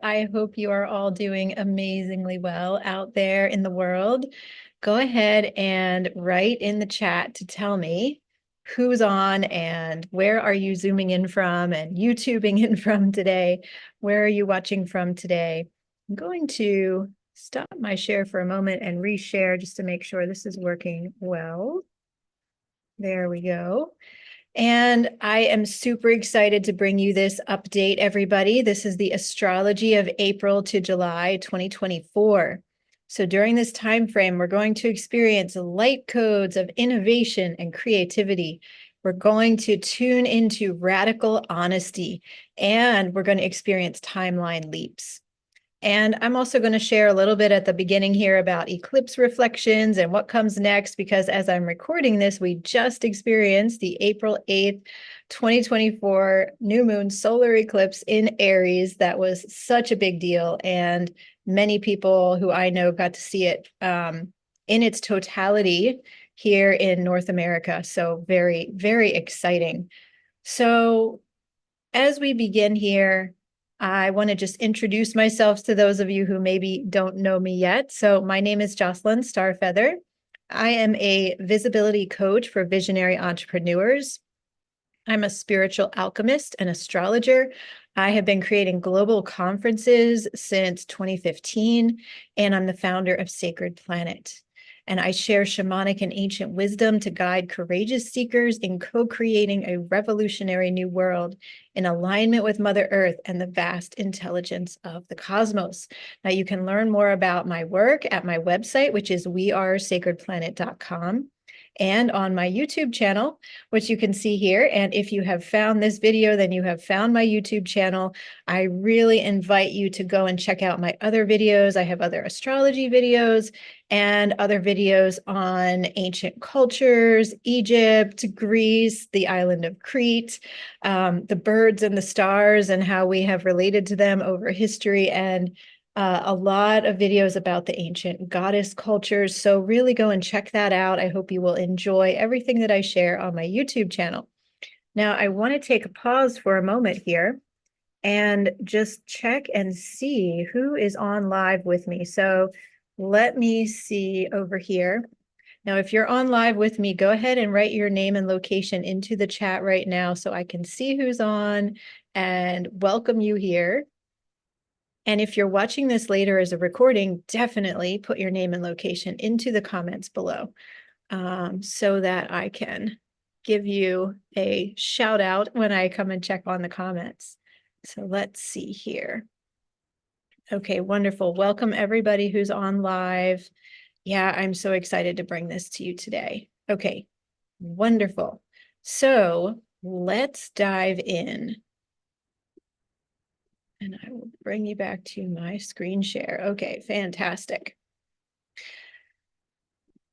I hope you are all doing amazingly well out there in the world. Go ahead and write in the chat to tell me who's on and where are you zooming in from and YouTubing in from today. Where are you watching from today? I'm going to stop my share for a moment and reshare just to make sure this is working well. There we go. And I am super excited to bring you this update, everybody. This is the astrology of April to July 2024. So during this time frame, we're going to experience light codes of innovation and creativity. We're going to tune into radical honesty, and we're going to experience timeline leaps. And I'm also going to share a little bit at the beginning here about eclipse reflections and what comes next, because as I'm recording this, we just experienced the April 8th, 2024 new moon solar eclipse in Aries. That was such a big deal. And many people who I know got to see it in its totality here in North America. So very, very exciting. So as we begin here, I want to just introduce myself to those of you who maybe don't know me yet. So my name is Jocelyn Starfeather. I am a visibility coach for visionary entrepreneurs. I'm a spiritual alchemist and astrologer. I have been creating global conferences since 2015, and I'm the founder of Sacred Planet. And I share shamanic and ancient wisdom to guide courageous seekers in co-creating a revolutionary new world in alignment with Mother Earth and the vast intelligence of the cosmos. Now, you can learn more about my work at my website, which is wearesacredplanet.com. And on my YouTube channel, which you can see here. And if you have found this video, then you have found my YouTube channel. I really invite you to go and check out my other videos. I have other astrology videos and other videos on ancient cultures, Egypt, Greece, the island of Crete, the birds and the stars and how we have related to them over history, and a lot of videos about the ancient goddess cultures. So really go and check that out. I hope you will enjoy everything that I share on my YouTube channel. Now, I want to take a pause for a moment here and just check and see who is on live with me. So let me see over here. Now, if you're on live with me, go ahead and write your name and location into the chat right now so I can see who's on and welcome you here. And if you're watching this later as a recording, definitely put your name and location into the comments below so that I can give you a shout out when I come and check on the comments. So let's see here. Okay, wonderful. Welcome everybody who's on live. Yeah, I'm so excited to bring this to you today. Okay, wonderful. So let's dive in. And I will bring you back to my screen share. Okay, fantastic.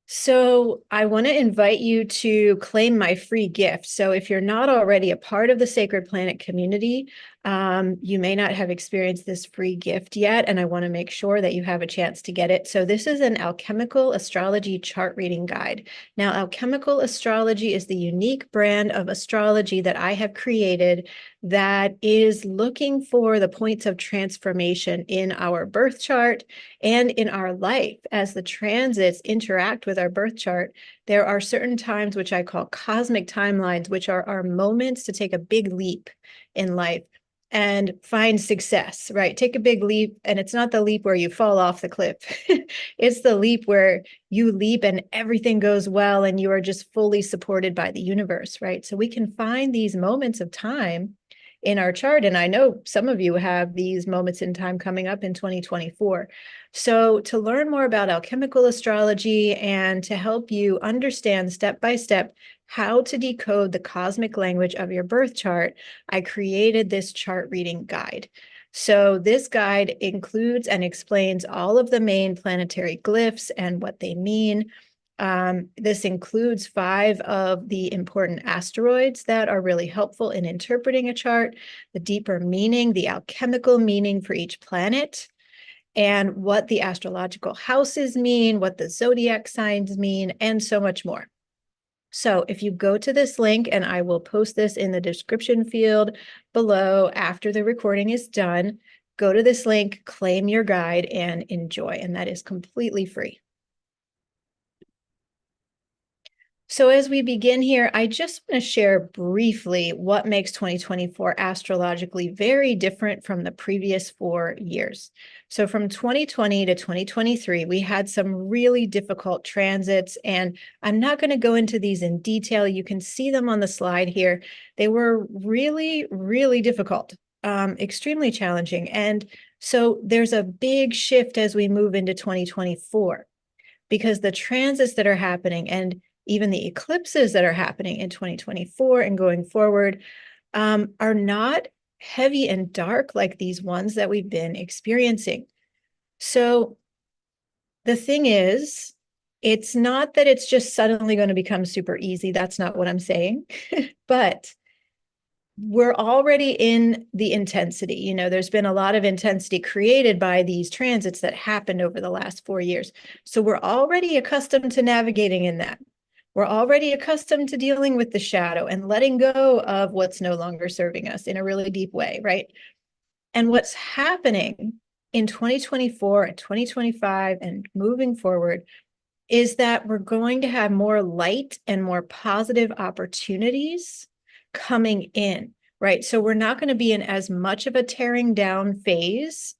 So I want to invite you to claim my free gift. So if you're not already a part of the Sacred Planet community, you may not have experienced this free gift yet, and I want to make sure that you have a chance to get it. So this is an alchemical astrology chart reading guide. Now, alchemical astrology is the unique brand of astrology that I have created that is looking for the points of transformation in our birth chart and in our life. As the transits interact with our birth chart, there are certain times which I call cosmic timelines, which are our moments to take a big leap in life and find success, right? Take a big leap, and it's not the leap where you fall off the cliff. It's the leap where you leap and everything goes well and you are just fully supported by the universe, right? So we can find these moments of time in our chart. And I know some of you have these moments in time coming up in 2024. So to learn more about alchemical astrology and to help you understand step by step how to decode the cosmic language of your birth chart, I created this chart reading guide. So this guide includes and explains all of the main planetary glyphs and what they mean. This includes 5 of the important asteroids that are really helpful in interpreting a chart, the deeper meaning, the alchemical meaning for each planet, and what the astrological houses mean, what the zodiac signs mean, and so much more. So if you go to this link, and I will post this in the description field below after the recording is done, go to this link, claim your guide, and enjoy. And that is completely free. So as we begin here, I just want to share briefly what makes 2024 astrologically very different from the previous 4 years. So from 2020 to 2023, we had some really difficult transits, and I'm not going to go into these in detail. You can see them on the slide here. They were really, really difficult, extremely challenging. And so there's a big shift as we move into 2024 because the transits that are happening and even the eclipses that are happening in 2024 and going forward are not heavy and dark like these ones that we've been experiencing. So the thing is, it's not that it's just suddenly going to become super easy. That's not what I'm saying. But we're already in the intensity. You know, there's been a lot of intensity created by these transits that happened over the last 4 years. So we're already accustomed to navigating in that. We're already accustomed to dealing with the shadow and letting go of what's no longer serving us in a really deep way, right? And what's happening in 2024 and 2025 and moving forward is that we're going to have more light and more positive opportunities coming in, right? So we're not going to be in as much of a tearing down phase,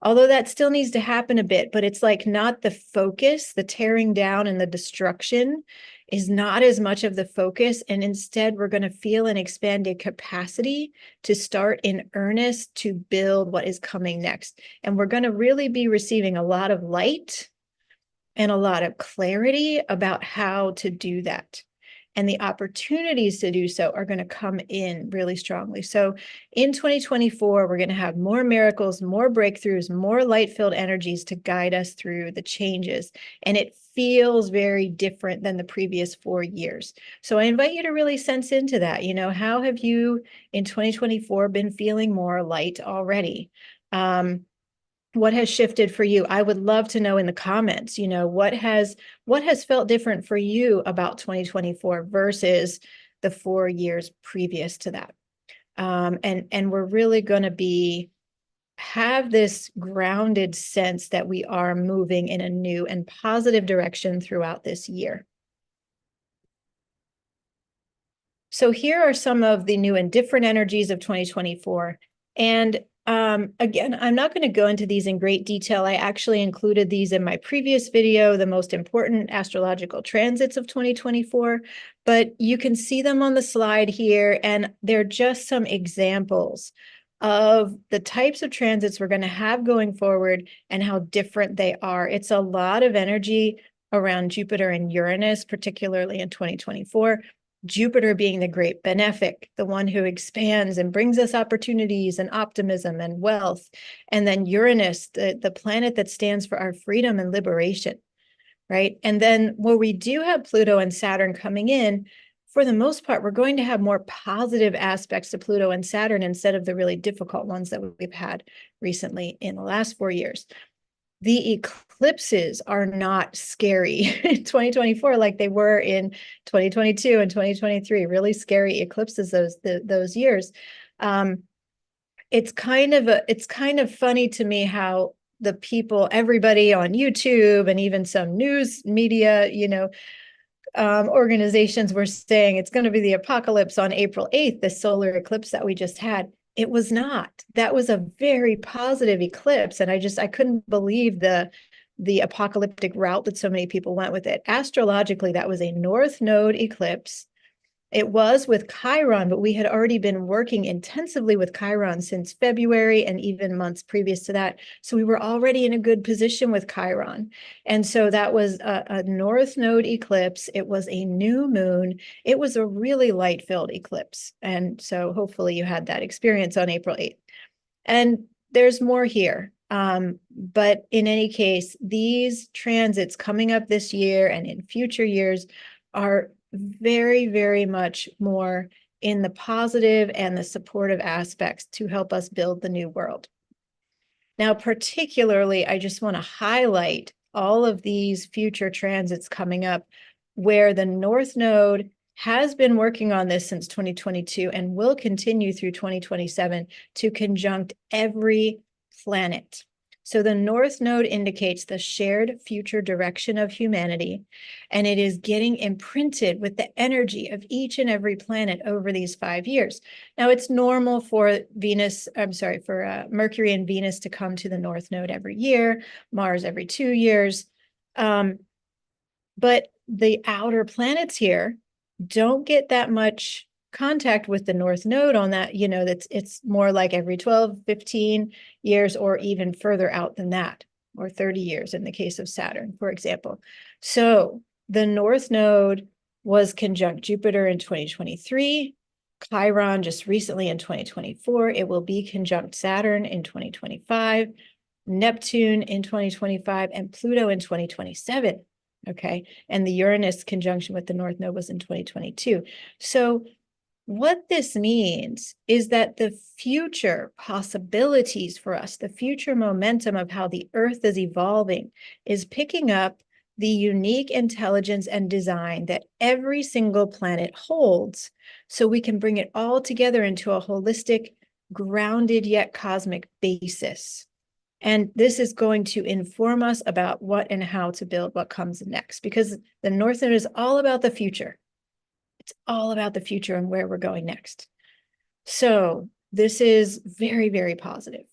although that still needs to happen a bit, but it's like not the focus. The tearing down and the destruction is not as much of the focus. And instead, we're going to feel an expanded capacity to start in earnest to build what is coming next. And we're going to really be receiving a lot of light and a lot of clarity about how to do that. And the opportunities to do so are going to come in really strongly. So in 2024, we're going to have more miracles, more breakthroughs, more light-filled energies to guide us through the changes. And it feels very different than the previous 4 years. So I invite you to really sense into that. You know, how have you in 2024 been feeling more light already? What has shifted for you? I would love to know in the comments, you know, what has felt different for you about 2024 versus the 4 years previous to that. And we're really going to have this grounded sense that we are moving in a new and positive direction throughout this year. So here are some of the new and different energies of 2024. And again, I'm not going to go into these in great detail. I actually included these in my previous video, the most important astrological transits of 2024, but you can see them on the slide here, and they're just some examples of the types of transits we're going to have going forward and how different they are. It's a lot of energy around Jupiter and Uranus, particularly in 2024. Jupiter being the great benefic, the one who expands and brings us opportunities and optimism and wealth. And then Uranus, the planet that stands for our freedom and liberation, right? And then where we do have Pluto and Saturn coming in, for the most part, we're going to have more positive aspects to Pluto and Saturn instead of the really difficult ones that we've had recently in the last 4 years. The eclipses are not scary in 2024 like they were in 2022 and 2023. Really scary eclipses those years. It's kind of funny to me how the people, everybody on YouTube and even some news media, you know, organizations were saying it's going to be the apocalypse on April 8th, the solar eclipse that we just had. It was not. That was a very positive eclipse. And I couldn't believe the apocalyptic route that so many people went with it. Astrologically, that was a North Node eclipse. It was with Chiron, but we had already been working intensively with Chiron since February and even months previous to that. So we were already in a good position with Chiron. And so that was a North Node eclipse. It was a new moon. It was a really light-filled eclipse. And so hopefully you had that experience on April 8th. And there's more here. But in any case, these transits coming up this year and in future years are very, very much more in the positive and the supportive aspects to help us build the new world. Now, particularly, I just want to highlight all of these future transits coming up where the North Node has been working on this since 2022 and will continue through 2027 to conjunct every planet. So the North Node indicates the shared future direction of humanity, and it is getting imprinted with the energy of each and every planet over these 5 years. Now, it's normal for Mercury and Venus to come to the North Node every year, Mars every 2 years. But the outer planets here don't get that much contact with the North Node on that, it's more like every 12, 15 years, or even further out than that, or 30 years in the case of Saturn, for example. So the North Node was conjunct Jupiter in 2023, Chiron just recently in 2024. It will be conjunct Saturn in 2025, Neptune in 2025, and Pluto in 2027. Okay. And the Uranus conjunction with the North Node was in 2022. So what this means is that the future possibilities for us, the future momentum of how the Earth is evolving, is picking up the unique intelligence and design that every single planet holds, so we can bring it all together into a holistic, grounded yet cosmic basis. And this is going to inform us about what and how to build what comes next, because the North Node is all about the future. It's all about the future and where we're going next. So this is very, very positive.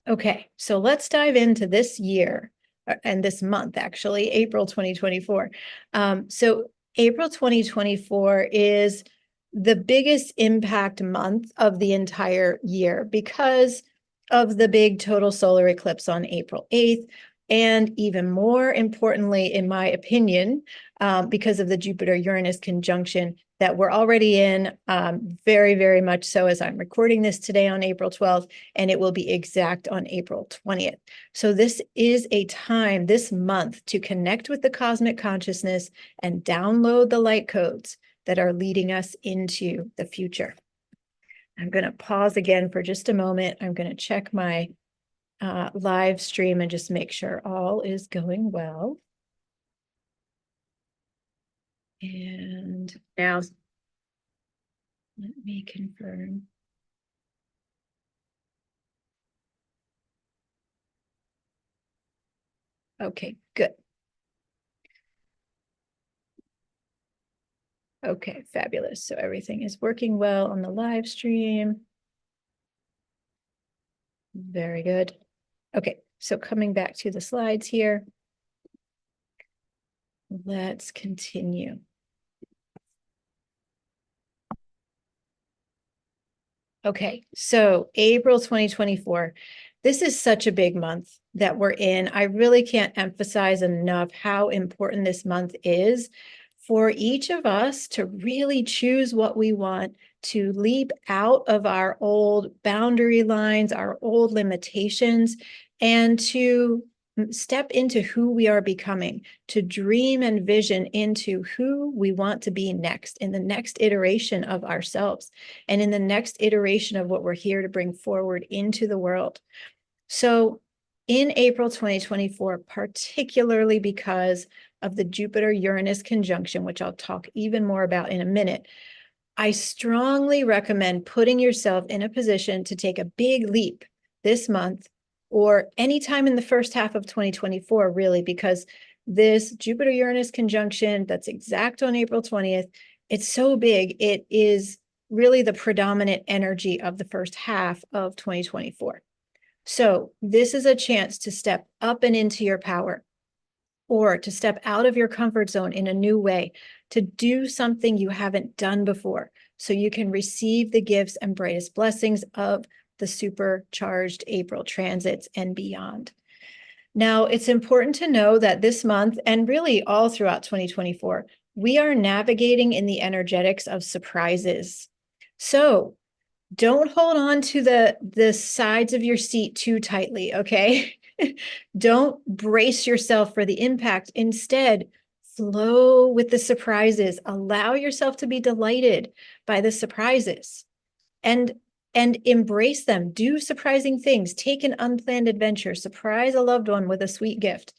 Okay, so let's dive into this year and this month, actually, April 2024. So April 2024 is the biggest impact month of the entire year because of the big total solar eclipse on April 8th. And even more importantly, in my opinion, because of the Jupiter-Uranus conjunction that we're already in, very, very much so, as I'm recording this today on April 12th, and it will be exact on April 20th. So this is a time this month to connect with the cosmic consciousness and download the light codes that are leading us into the future. I'm going to pause again for just a moment. I'm going to check my live stream and just make sure all is going well. And now, let me confirm. Okay, good. Okay, fabulous. So everything is working well on the live stream. Very good. Okay, so coming back to the slides here. Let's continue. Okay, so April 2024. This is such a big month that we're in. I really can't emphasize enough how important this month is for each of us to really choose what we want, to leap out of our old boundary lines, our old limitations, and to step into who we are becoming, to dream and vision into who we want to be next, in the next iteration of ourselves, and in the next iteration of what we're here to bring forward into the world. So in April 2024, particularly because of the Jupiter-Uranus conjunction, which I'll talk even more about in a minute, I strongly recommend putting yourself in a position to take a big leap this month or anytime in the first half of 2024, really, because this Jupiter-Uranus conjunction that's exact on April 20th, it's so big, it is really the predominant energy of the first half of 2024. So this is a chance to step up and into your power, or to step out of your comfort zone in a new way, to do something you haven't done before, so you can receive the gifts and brightest blessings of the supercharged April transits and beyond. Now, it's important to know that this month, and really all throughout 2024, we are navigating in the energetics of surprises. So don't hold on to the sides of your seat too tightly, okay? Don't brace yourself for the impact. Instead, flow with the surprises. Allow yourself to be delighted by the surprises. And and embrace them. Do surprising things. Take an unplanned adventure. Surprise a loved one with a sweet gift.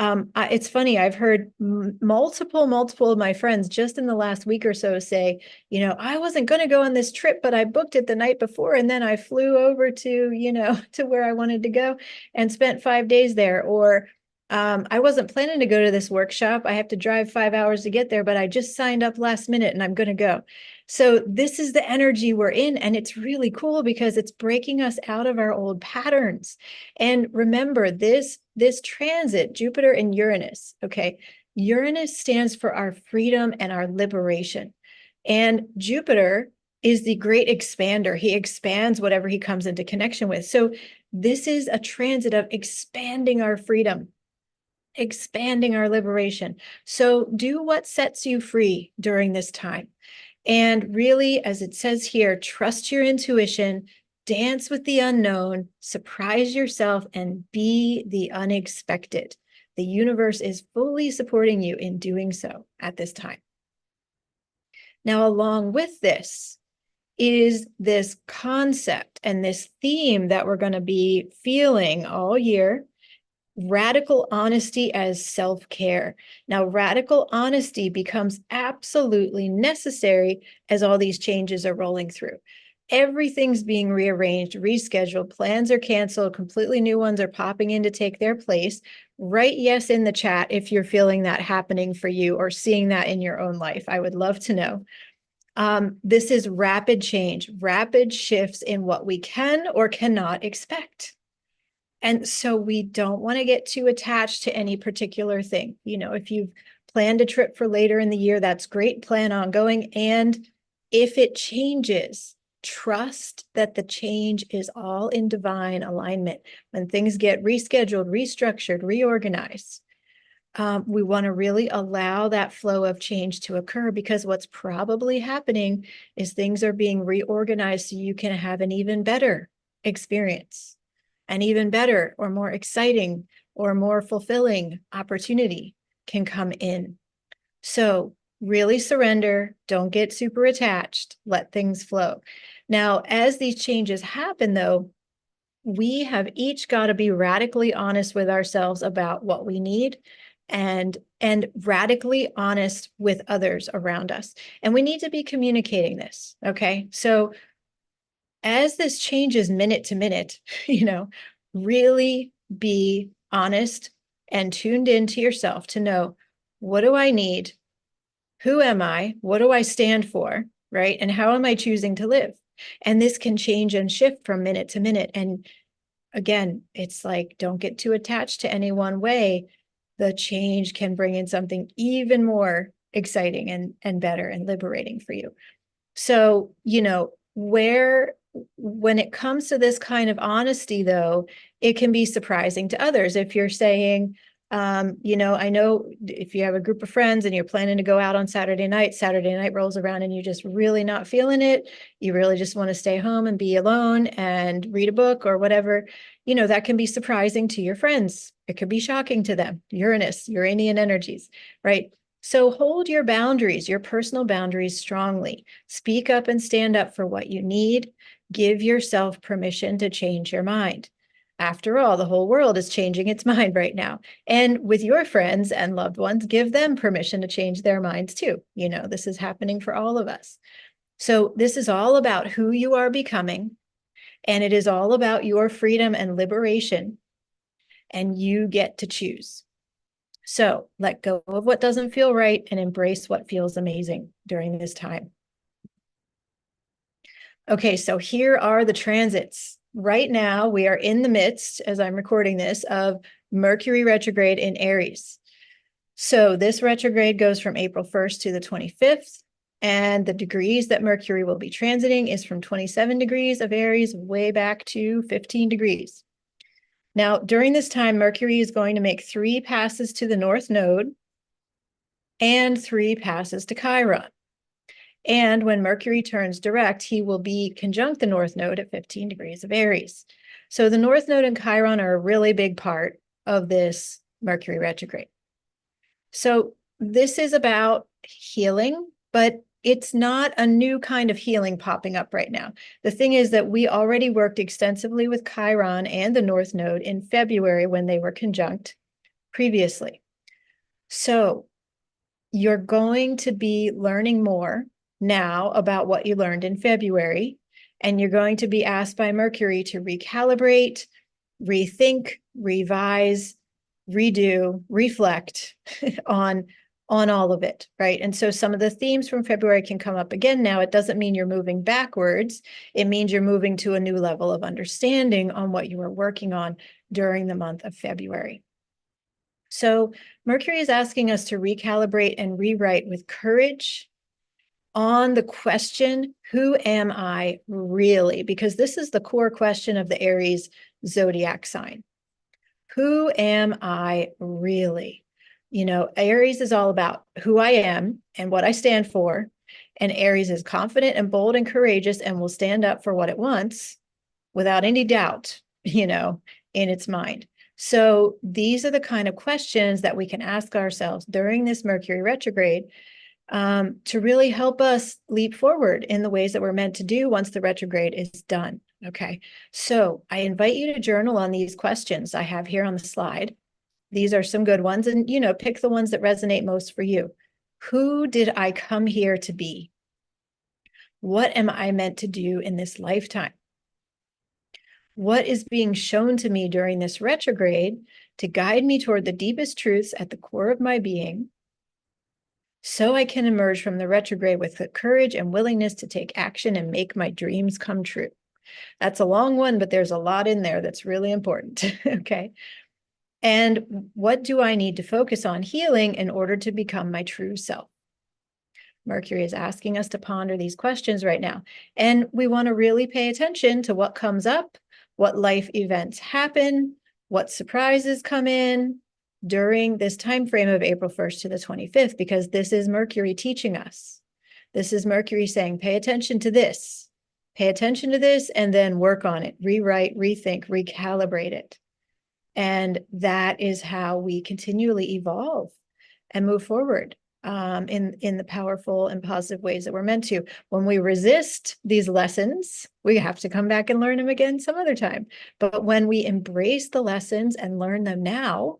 It's funny, I've heard multiple of my friends just in the last week or so say, I wasn't going to go on this trip, but I booked it the night before, and then I flew over to, to where I wanted to go and spent 5 days there. Or I wasn't planning to go to this workshop. I have to drive 5 hours to get there, but I just signed up last minute and I'm going to go. So this is the energy we're in, and it's really cool because it's breaking us out of our old patterns. And remember, this transit, Jupiter and Uranus, okay? Uranus stands for our freedom and our liberation. And Jupiter is the great expander. He expands whatever he comes into connection with. So this is a transit of expanding our freedom, expanding our liberation. So do what sets you free during this time. And really, as it says here, trust your intuition, dance with the unknown, surprise yourself, and be the unexpected. The universe is fully supporting you in doing so at this time. Now, along with this is this concept and this theme that we're going to be feeling all year: radical honesty as self-care. Now, radical honesty becomes absolutely necessary as all these changes are rolling through. Everything's being rearranged, rescheduled, plans are canceled, completely new ones are popping in to take their place. Write yes in the chat if you're feeling that happening for you or seeing that in your own life. I would love to know. This is rapid change, rapid shifts in what we can or cannot expect. And so we don't want to get too attached to any particular thing. If you've planned a trip for later in the year, that's great. Plan on going. And if it changes, trust that the change is all in divine alignment. When things get rescheduled, restructured, reorganized, we want to really allow that flow of change to occur, because what's probably happening is things are being reorganized so you can have an even better experience, an even better or more exciting or more fulfilling opportunity can come in. So really surrender, don't get super attached, let things flow. Now, as these changes happen, though, we have each got to be radically honest with ourselves about what we need, and radically honest with others around us. And we need to be communicating this, okay? So as this changes minute to minute, really be honest and tuned into yourself to know, what do I need? Who am I? What do I stand for? Right? And how am I choosing to live? And this can change and shift from minute to minute. And again, it's like, don't get too attached to any one way. The change can bring in something even more exciting and better and liberating for you. So, when it comes to this kind of honesty, though, it can be surprising to others. If you're saying, I know if you have a group of friends and you're planning to go out on Saturday night rolls around and you're just really not feeling it. You really just want to stay home and be alone and read a book or whatever, that can be surprising to your friends. It could be shocking to them. Uranian energies, right? So hold your boundaries, your personal boundaries strongly. Speak up and stand up for what you need. Give yourself permission to change your mind. After all, the whole world is changing its mind right now. And with your friends and loved ones, give them permission to change their minds too. This is happening for all of us. So this is all about who you are becoming, and it is all about your freedom and liberation, and you get to choose. So let go of what doesn't feel right and embrace what feels amazing during this time. Okay, so here are the transits. Right now, we are in the midst, as I'm recording this, of Mercury retrograde in Aries. So this retrograde goes from April 1st to the 25th, and the degrees that Mercury will be transiting is from 27 degrees of Aries way back to 15 degrees. Now, during this time, Mercury is going to make 3 passes to the North Node and 3 passes to Chiron. And when Mercury turns direct, he will be conjunct the North Node at 15 degrees of Aries. So the North Node and Chiron are a really big part of this Mercury retrograde. So this is about healing, but it's not a new kind of healing popping up right now. The thing is that we already worked extensively with Chiron and the North Node in February when they were conjunct previously. So you're going to be learning more now about what you learned in February, and you're going to be asked by Mercury to recalibrate, rethink, revise, redo, reflect on all of it, right? And so some of the themes from February can come up again now. It doesn't mean you're moving backwards. It means you're moving to a new level of understanding on what you were working on during the month of February. So Mercury is asking us to recalibrate and rewrite with courage on the question, who am I really? Because this is the core question of the Aries zodiac sign. Who am I really? You know, Aries is all about who I am and what I stand for. And Aries is confident and bold and courageous and will stand up for what it wants without any doubt, you know, in its mind. So these are the kind of questions that we can ask ourselves during this Mercury retrograde to really help us leap forward in the ways that we're meant to do once the retrograde is done. Okay, so I invite you to journal on these questions I have here on the slide. These are some good ones, and you know, pick the ones that resonate most for you. Who did I come here to be? What am I meant to do in this lifetime? What is being shown to me during this retrograde to guide me toward the deepest truths at the core of my being, so I can emerge from the retrograde with the courage and willingness to take action and make my dreams come true? That's a long one, but there's a lot in there that's really important. Okay. And what do I need to focus on healing in order to become my true self? Mercury is asking us to ponder these questions right now. And we want to really pay attention to what comes up, what life events happen, what surprises come in during this time frame of April 1st to the 25th, because this is Mercury teaching us. This is Mercury saying, pay attention to this, and then work on it, rewrite, rethink, recalibrate it. And that is how we continually evolve and move forward in the powerful and positive ways that we're meant to. When we resist these lessons, we have to come back and learn them again some other time. But when we embrace the lessons and learn them now,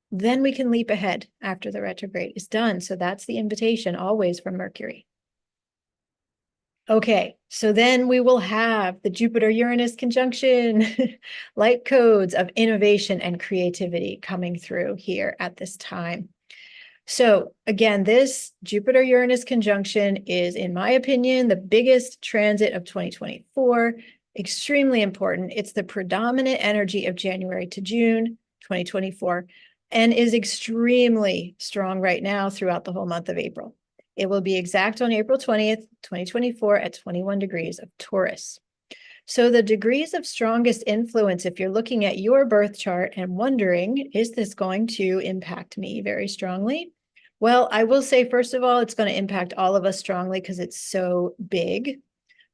then we can leap ahead after the retrograde is done. So that's the invitation always from Mercury. Okay, so then we will have the Jupiter-Uranus conjunction, light codes of innovation and creativity coming through here at this time. So again, this Jupiter-Uranus conjunction is, in my opinion, the biggest transit of 2024, extremely important. It's the predominant energy of January to June 2024, and is extremely strong right now throughout the whole month of April. It will be exact on April 20th, 2024 at 21 degrees of Taurus. So the degrees of strongest influence, if you're looking at your birth chart and wondering, is this going to impact me very strongly? Well, I will say, first of all, it's going to impact all of us strongly because it's so big.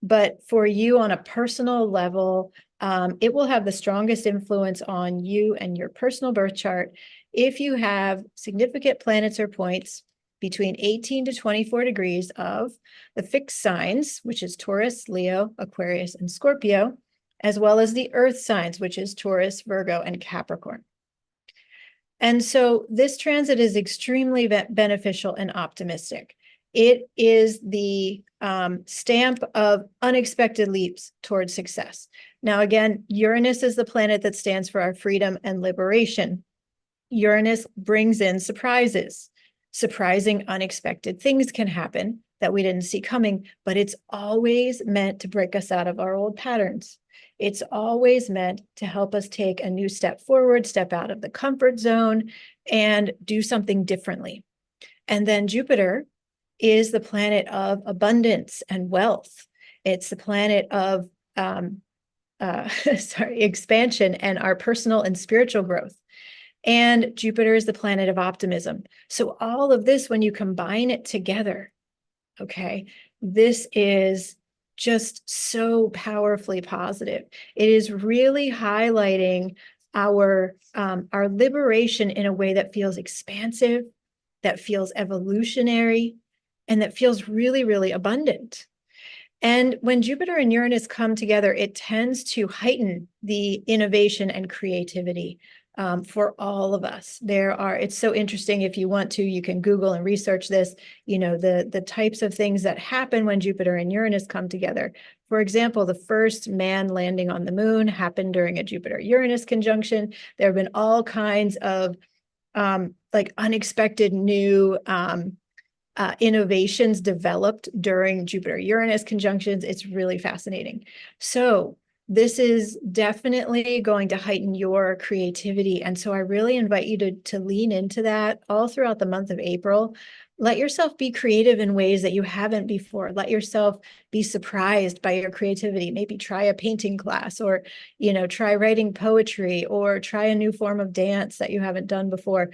But for you on a personal level, it will have the strongest influence on you and your personal birth chart if you have significant planets or points between 18 to 24 degrees of the fixed signs, which is Taurus, Leo, Aquarius, and Scorpio, as well as the earth signs, which is Taurus, Virgo, and Capricorn. And so this transit is extremely beneficial and optimistic. It is the stamp of unexpected leaps towards success. Now, again, Uranus is the planet that stands for our freedom and liberation. Uranus brings in surprises. Surprising, unexpected things can happen that we didn't see coming, but it's always meant to break us out of our old patterns. It's always meant to help us take a new step forward, step out of the comfort zone, and do something differently. And then Jupiter is the planet of abundance and wealth. It's the planet of expansion and our personal and spiritual growth. And Jupiter is the planet of optimism. So all of this, when you combine it together, okay, this is just so powerfully positive. It is really highlighting our liberation in a way that feels expansive, that feels evolutionary, and that feels really, really abundant. And when Jupiter and Uranus come together, it tends to heighten the innovation and creativity for all of us. It's so interesting. If you want to, you can Google and research this, the types of things that happen when Jupiter and Uranus come together. For example, the first man landing on the moon happened during a Jupiter-Uranus conjunction. There have been all kinds of like unexpected new innovations developed during Jupiter-Uranus conjunctions. It's really fascinating. So this is definitely going to heighten your creativity. And so I really invite you to lean into that all throughout the month of April. Let yourself be creative in ways that you haven't before. Let yourself be surprised by your creativity. Maybe try a painting class, or, try writing poetry, or try a new form of dance that you haven't done before.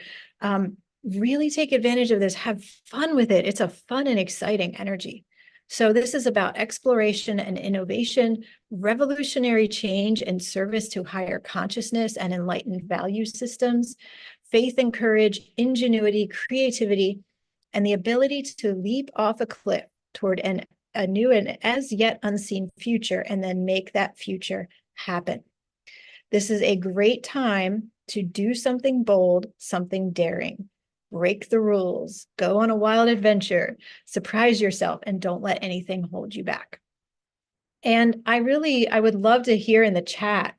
Really take advantage of this. Have fun with it. It's a fun and exciting energy. So this is about exploration and innovation, revolutionary change in service to higher consciousness and enlightened value systems, faith and courage, ingenuity, creativity, and the ability to leap off a cliff toward a new and as yet unseen future, and then make that future happen. This is a great time to do something bold, something daring. Break the rules, go on a wild adventure, surprise yourself, and don't let anything hold you back. And I would love to hear in the chat,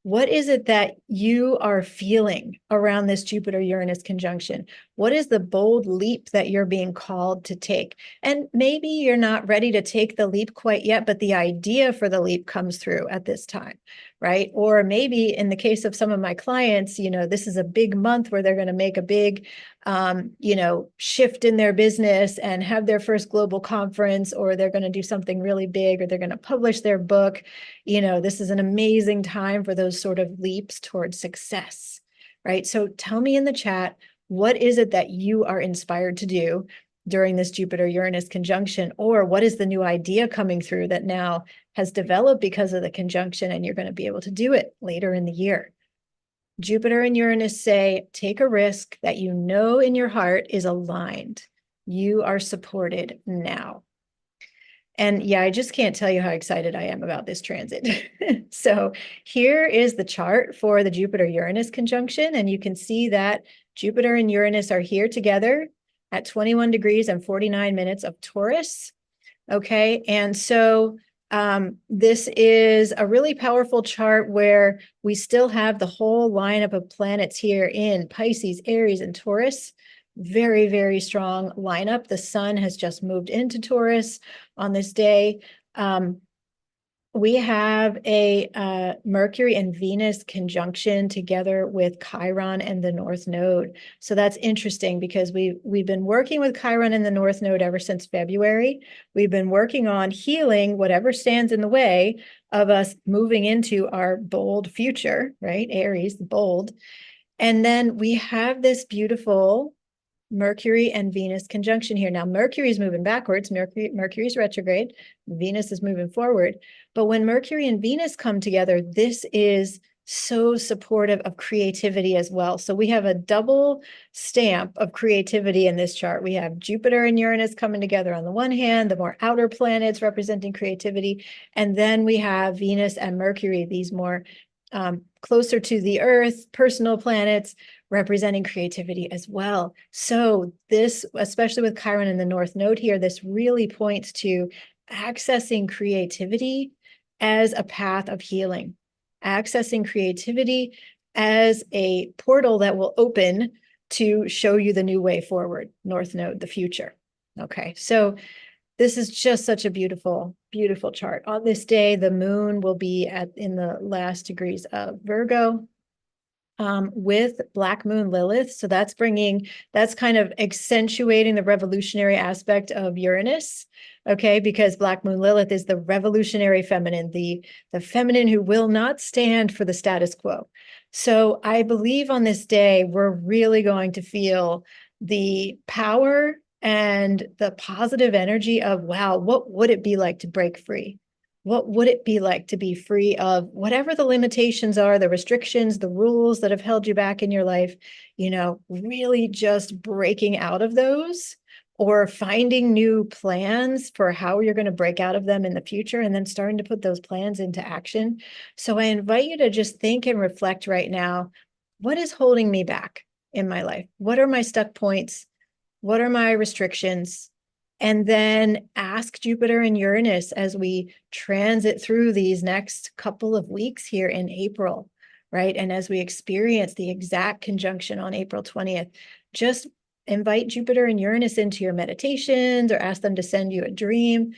what is it that you are feeling around this Jupiter-Uranus conjunction? What is the bold leap that you're being called to take? And maybe you're not ready to take the leap quite yet, but the idea for the leap comes through at this time, right? Or maybe in the case of some of my clients, this is a big month where they're going to make a big, shift in their business and have their first global conference, or they're going to do something really big, or they're going to publish their book. This is an amazing time for those sort of leaps towards success, right? So tell me in the chat, what is it that you are inspired to do during this Jupiter-Uranus conjunction? Or what is the new idea coming through that now has developed because of the conjunction, and you're going to be able to do it later in the year? Jupiter and Uranus say, take a risk that you know in your heart is aligned. You are supported now. And yeah, I just can't tell you how excited I am about this transit. So here is the chart for the Jupiter-Uranus conjunction. And you can see that Jupiter and Uranus are here together at 21 degrees and 49 minutes of Taurus. Okay, and so this is a really powerful chart where we still have the whole lineup of planets here in Pisces, Aries, and Taurus. Very, very strong lineup. The sun has just moved into Taurus on this day. We have a Mercury and Venus conjunction together with Chiron and the North Node. So that's interesting because we've been working with Chiron and the North Node ever since February. We've been working on healing whatever stands in the way of us moving into our bold future, right? Aries, bold. And then we have this beautiful Mercury and Venus conjunction here. Now, Mercury is moving backwards. Mercury's retrograde. Venus is moving forward. But when Mercury and Venus come together, this is so supportive of creativity as well. So we have a double stamp of creativity in this chart. We have Jupiter and Uranus coming together on the one hand, the more outer planets representing creativity. And then we have Venus and Mercury, these more closer to the Earth, personal planets, representing creativity as well. So this, especially with Chiron in the North Node here, this really points to accessing creativity as a path of healing, accessing creativity as a portal that will open to show you the new way forward, North Node, the future. Okay, so this is just such a beautiful, beautiful chart. On this day, the moon will be in the last degrees of Virgo, with Black Moon Lilith. So that's kind of accentuating the revolutionary aspect of Uranus, okay? Because Black Moon Lilith is the revolutionary feminine, the feminine who will not stand for the status quo. So I believe on this day, we're really going to feel the power and the positive energy of, wow, what would it be like to break free? What would it be like to be free of whatever the limitations are, the restrictions, the rules that have held you back in your life, really just breaking out of those, or finding new plans for how you're going to break out of them in the future, and then starting to put those plans into action. So I invite you to just think and reflect right now, what is holding me back in my life? What are my stuck points? What are my restrictions? And then ask Jupiter and Uranus as we transit through these next couple of weeks here in April, right? And as we experience the exact conjunction on April 20th, just invite Jupiter and Uranus into your meditations or ask them to send you a dream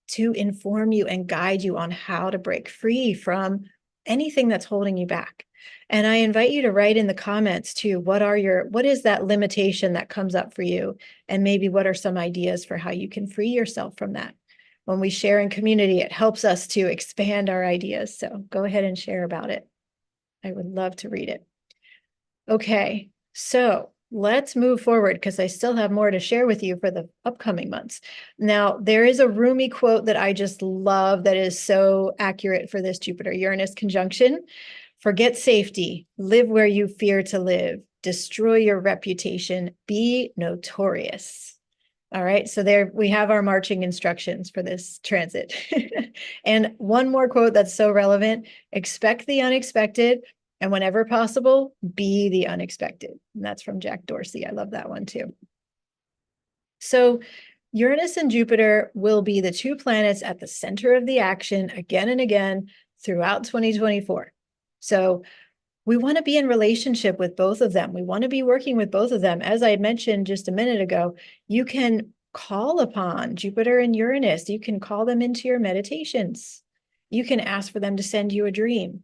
to inform you and guide you on how to break free from anything that's holding you back. And I invite you to write in the comments too, what is that limitation that comes up for you? And maybe what are some ideas for how you can free yourself from that? When we share in community, it helps us to expand our ideas. So go ahead and share about it. I would love to read it. Okay, so let's move forward because I still have more to share with you for the upcoming months. Now, there is a Rumi quote that I just love that is so accurate for this Jupiter-Uranus conjunction. Forget safety, live where you fear to live, destroy your reputation, be notorious. All right, so there we have our marching instructions for this transit. And one more quote that's so relevant: expect the unexpected, and whenever possible, be the unexpected. And that's from Jack Dorsey. I love that one too. So Uranus and Jupiter will be the two planets at the center of the action again and again throughout 2024. So we want to be in relationship with both of them. We want to be working with both of them. As I mentioned just a minute ago, you can call upon Jupiter and Uranus. You can call them into your meditations. You can ask for them to send you a dream.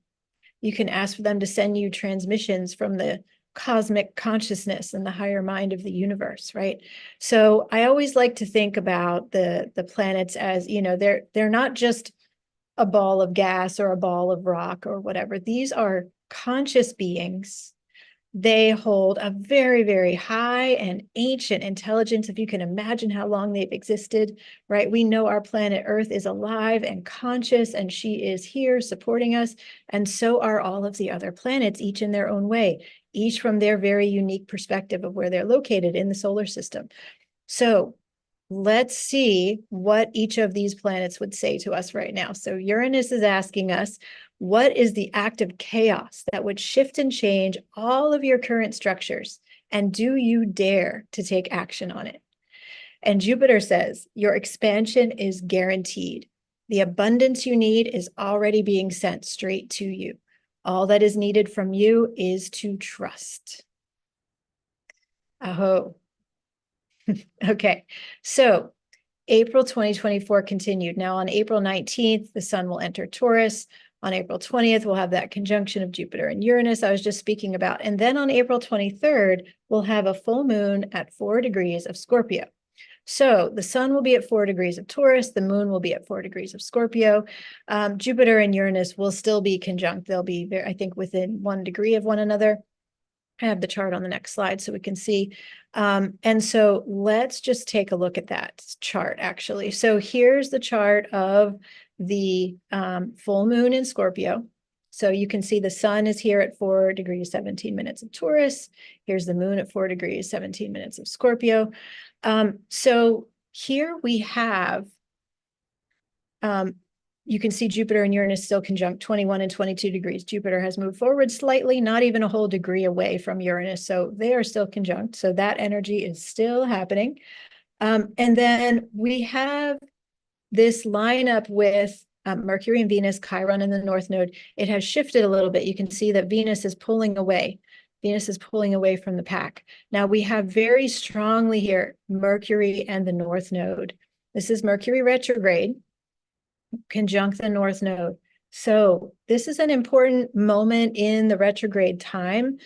You can ask for them to send you transmissions from the cosmic consciousness and the higher mind of the universe, right? So I always like to think about the planets as, they're not just a ball of gas or a ball of rock or whatever. These are conscious beings. They hold a very, very high and ancient intelligence. If you can imagine how long they've existed, right? We know our planet Earth is alive and conscious, and she is here supporting us. And so are all of the other planets, each in their own way, each from their very unique perspective of where they're located in the solar system. So let's see what each of these planets would say to us right now. So Uranus is asking us, what is the act of chaos that would shift and change all of your current structures? And do you dare to take action on it? And Jupiter says, your expansion is guaranteed. The abundance you need is already being sent straight to you. All that is needed from you is to trust. Aho. Okay, so April 2024 continued. Now on April 19th, the sun will enter Taurus. On April 20th, we'll have that conjunction of Jupiter and Uranus I was just speaking about. And then on April 23rd, we'll have a full moon at 4 degrees of Scorpio. So the sun will be at 4 degrees of Taurus, the moon will be at 4 degrees of Scorpio. Jupiter and Uranus will still be conjunct. They'll be, I think, within 1 degree of one another. I have the chart on the next slide so we can see. And so let's just take a look at that chart, actually. So here's the chart of the full moon in Scorpio. So you can see the sun is here at 4 degrees, 17 minutes of Taurus. Here's the moon at 4 degrees, 17 minutes of Scorpio. So here we have, you can see Jupiter and Uranus still conjunct 21 and 22 degrees. Jupiter has moved forward slightly, not even a whole degree away from Uranus. So they are still conjunct. So that energy is still happening. And then we have this lineup with Mercury and Venus, Chiron in the North Node. It has shifted a little bit. You can see that Venus is pulling away. Venus is pulling away from the pack. Now we have very strongly here Mercury and the North Node. This is Mercury retrograde, conjunct the North Node. So this is an important moment in the retrograde time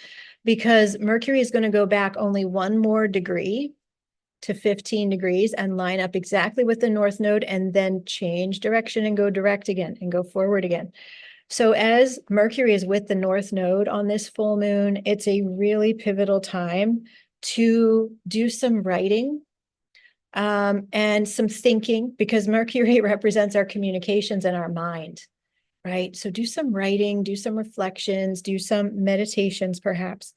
because Mercury is going to go back only 1 more degree to 15 degrees and line up exactly with the North Node and then change direction and go direct again and go forward again. So as Mercury is with the North Node on this full moon, it's a really pivotal time to do some writing and some thinking, because Mercury represents our communications and our mind, right? So do some writing, do some reflections, do some meditations perhaps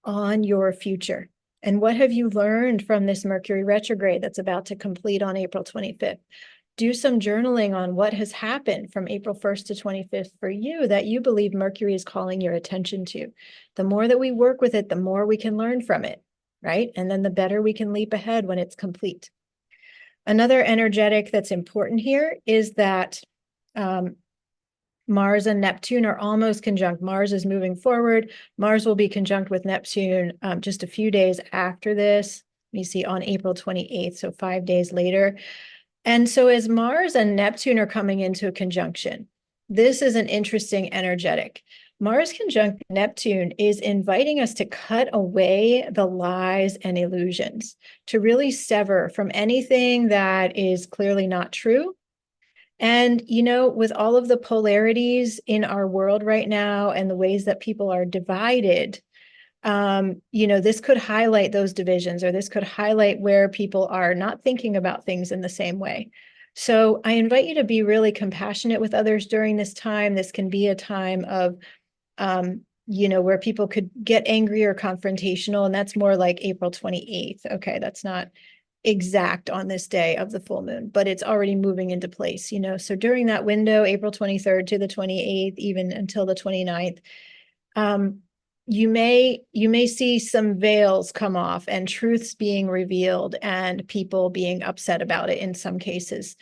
on your future, And what have you learned from this Mercury retrograde that's about to complete on April 25th? Do some journaling on what has happened from April 1st to 25th for you that you believe Mercury is calling your attention to. The more that we work with it, the more we can learn from it, right? And then the better we can leap ahead when it's complete. Another energetic that's important here is that Mars and Neptune are almost conjunct. Mars is moving forward. Mars will be conjunct with Neptune just a few days after this. You see on April 28th, so 5 days later. And so as Mars and Neptune are coming into a conjunction, this is an interesting energetic. Mars conjunct Neptune is inviting us to cut away the lies and illusions, to really sever from anything that is clearly not true. And, you know, with all of the polarities in our world right now and the ways that people are divided, you know, this could highlight those divisions, or this could highlight where people are not thinking about things in the same way. So I invite you to be really compassionate with others during this time. This can be a time of, you know, where people could get angry or confrontational, and that's more like April 28th. Okay, that's not exact on this day of the full moon, but it's already moving into place, you know. So during that window, April 23rd to the 28th, even until the 29th, you may see some veils come off and truths being revealed and people being upset about it in some cases.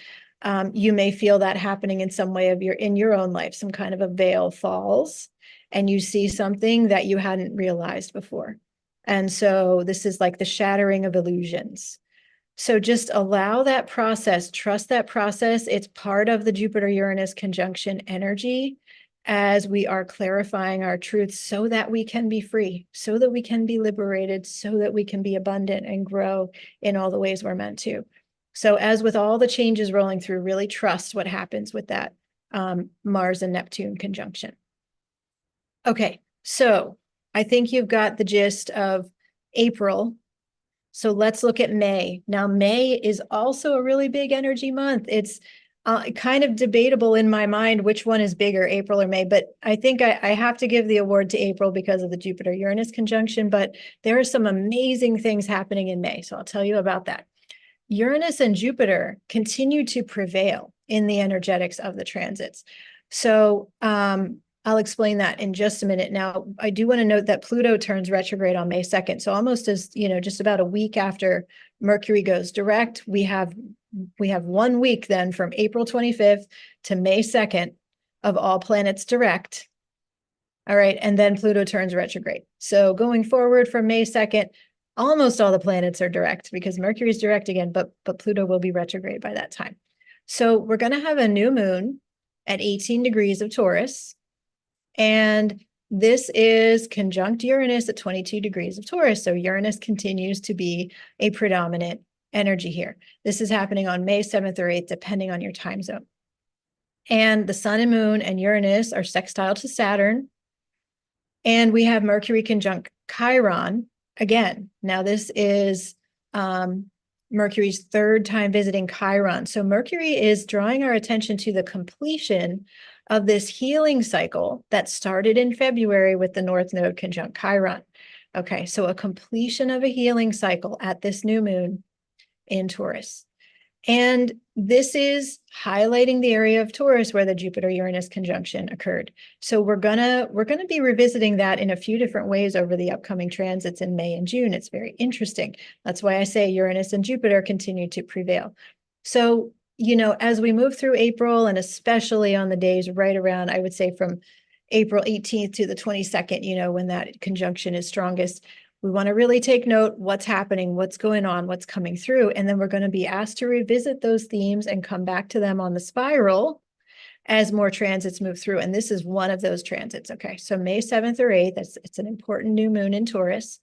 You may feel that happening in some way in your own life. Some kind of a veil falls and you see something that you hadn't realized before. And so this is like the shattering of illusions. So just allow that process, trust that process. It's part of the Jupiter-Uranus conjunction energy as we are clarifying our truths so that we can be free, so that we can be liberated, so that we can be abundant and grow in all the ways we're meant to. So as with all the changes rolling through, really trust what happens with that Mars and Neptune conjunction. Okay, so I think you've got the gist of April. So let's look at May. Now, May is also a really big energy month. It's kind of debatable in my mind which one is bigger, April or May, but I think I have to give the award to April because of the Jupiter-Uranus conjunction, but there are some amazing things happening in May, so I'll tell you about that. Uranus and Jupiter continue to prevail in the energetics of the transits. So I'll explain that in just a minute. Now, I do want to note that Pluto turns retrograde on May 2nd. So almost as, you know, just about a week after Mercury goes direct, we have 1 week then from April 25th to May 2nd of all planets direct. All right. And then Pluto turns retrograde. So going forward from May 2nd, almost all the planets are direct because Mercury is direct again, but Pluto will be retrograde by that time. So we're going to have a new moon at 18 degrees of Taurus. And this is conjunct Uranus at 22 degrees of Taurus. So Uranus continues to be a predominant energy here. This is happening on May 7th or 8th, depending on your time zone. And the sun and moon and Uranus are sextile to Saturn. And we have Mercury conjunct Chiron again. Now this is Mercury's third time visiting Chiron. So Mercury is drawing our attention to the completion of this healing cycle that started in February with the North Node conjunct Chiron. Okay, so a completion of a healing cycle at this new moon in Taurus. And this is highlighting the area of Taurus where the Jupiter-Uranus conjunction occurred. So we're gonna be revisiting that in a few different ways over the upcoming transits in May and June. It's very interesting. That's why I say Uranus and Jupiter continue to prevail. So, you know, as we move through April, and especially on the days right around, I would say from April 18th to the 22nd, you know, when that conjunction is strongest, we want to really take note what's happening, what's going on, what's coming through. And then we're going to be asked to revisit those themes and come back to them on the spiral as more transits move through. And this is one of those transits. Okay, so May 7th or 8th, it's an important new moon in Taurus.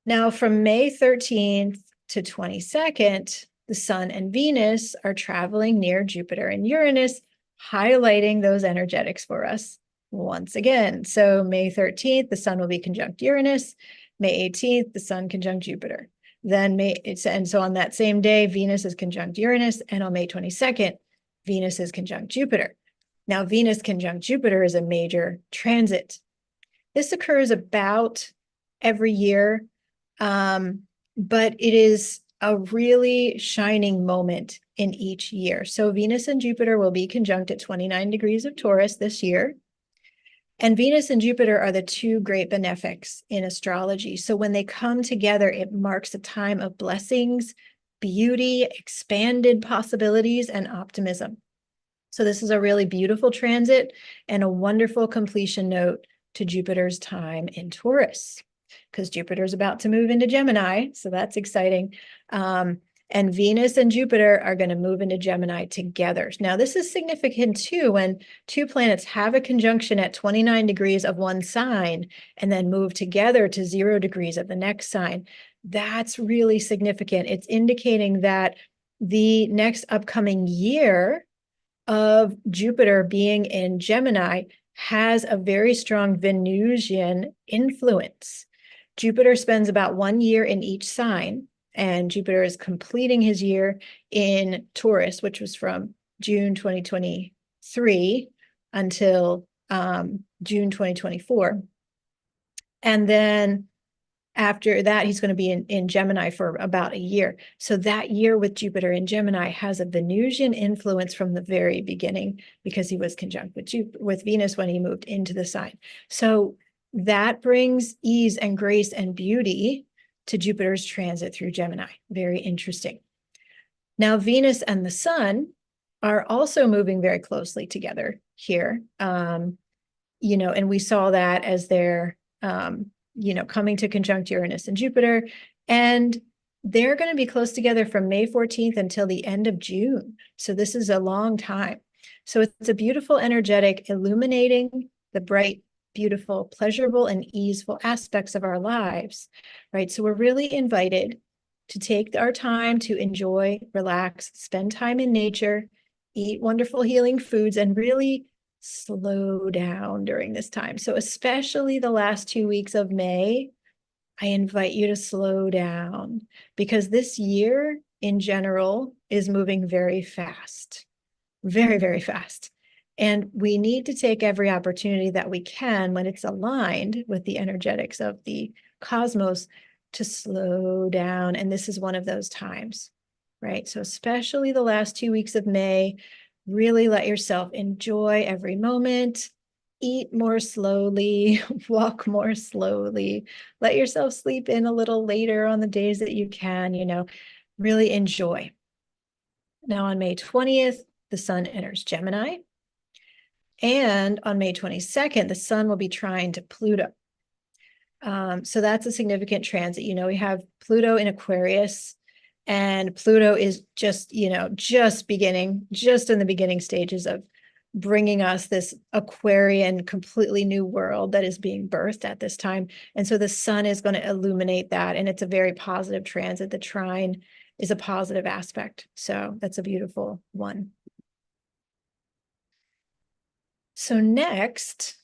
Now from May 13th to 22nd, the sun and Venus are traveling near Jupiter and Uranus, highlighting those energetics for us once again. So May 13th, the sun will be conjunct Uranus. May 18th, the sun conjunct Jupiter. Then and so on that same day, Venus is conjunct Uranus, and on May 22nd, Venus is conjunct Jupiter. Now, Venus conjunct Jupiter is a major transit. This occurs about every year. But it is a really shining moment in each year. So Venus and Jupiter will be conjunct at 29 degrees of Taurus this year. And Venus and Jupiter are the two great benefics in astrology. So when they come together, it marks a time of blessings, beauty, expanded possibilities, and optimism. So this is a really beautiful transit and a wonderful completion note to Jupiter's time in Taurus, because Jupiter's about to move into Gemini. So that's exciting. And Venus and Jupiter are going to move into Gemini together. Now, this is significant too when two planets have a conjunction at 29 degrees of one sign and then move together to 0 degrees of the next sign. That's really significant. It's indicating that the next upcoming year of Jupiter being in Gemini has a very strong Venusian influence. Jupiter spends about 1 year in each sign, and Jupiter is completing his year in Taurus, which was from June 2023 until June 2024. And then after that, he's going to be in Gemini for about a year. So that year with Jupiter in Gemini has a Venusian influence from the very beginning because he was conjunct with Venus when he moved into the sign. So that brings ease and grace and beauty to Jupiter's transit through Gemini. Very interesting. Now, Venus and the Sun are also moving very closely together here. And we saw that as they're coming to conjunct Uranus and Jupiter, and they're going to be close together from May 14th until the end of June. So this is a long time. So it's a beautiful, energetic, illuminating the bright, beautiful, pleasurable, and easeful aspects of our lives, right? So we're really invited to take our time to enjoy, relax, spend time in nature, eat wonderful healing foods, and really slow down during this time. So especially the last 2 weeks of May, I invite you to slow down because this year in general is moving very fast, very, very fast. And we need to take every opportunity that we can when it's aligned with the energetics of the cosmos to slow down. And this is one of those times, right? So especially the last 2 weeks of May, really let yourself enjoy every moment, eat more slowly, walk more slowly, let yourself sleep in a little later on the days that you can, really enjoy. Now on May 20th, the sun enters Gemini. And on May 22nd, the sun will be trine to Pluto. So that's a significant transit. We have Pluto in Aquarius, and Pluto is just in the beginning stages of bringing us this Aquarian, completely new world that is being birthed at this time. And so the sun is going to illuminate that. And it's a very positive transit. The trine is a positive aspect. So that's a beautiful one. So next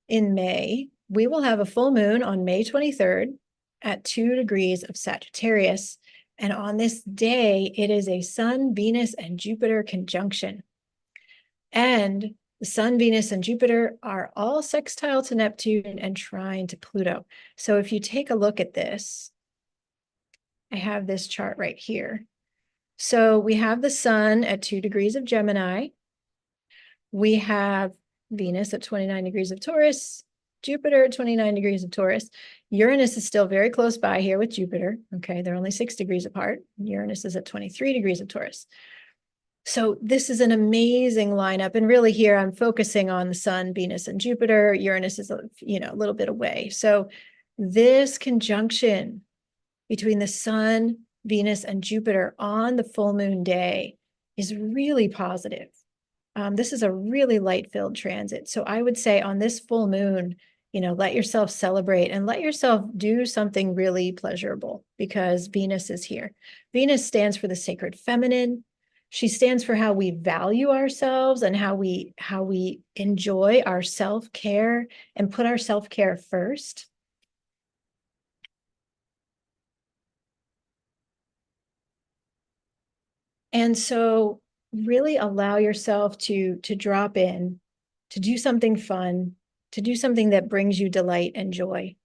in May, we will have a full moon on May 23rd at 2 degrees of Sagittarius. And on this day, it is a Sun, Venus, and Jupiter conjunction. And the Sun, Venus, and Jupiter are all sextile to Neptune and trine to Pluto. So if you take a look at this, I have this chart right here. So we have the Sun at 2 degrees of Gemini. We have Venus at 29 degrees of Taurus, Jupiter at 29 degrees of Taurus. Uranus is still very close by here with Jupiter. Okay, they're only 6 degrees apart. Uranus is at 23 degrees of Taurus. So this is an amazing lineup. And really here I'm focusing on the Sun, Venus, and Jupiter. Uranus is a little bit away. So this conjunction between the Sun, Venus, and Jupiter on the full moon day is really positive. This is a really light-filled transit. So I would say on this full moon, let yourself celebrate and let yourself do something really pleasurable because Venus is here. Venus stands for the sacred feminine. She stands for how we value ourselves and how we enjoy our self-care and put our self-care first. And so really allow yourself to drop in, to do something fun, to do something that brings you delight and joy.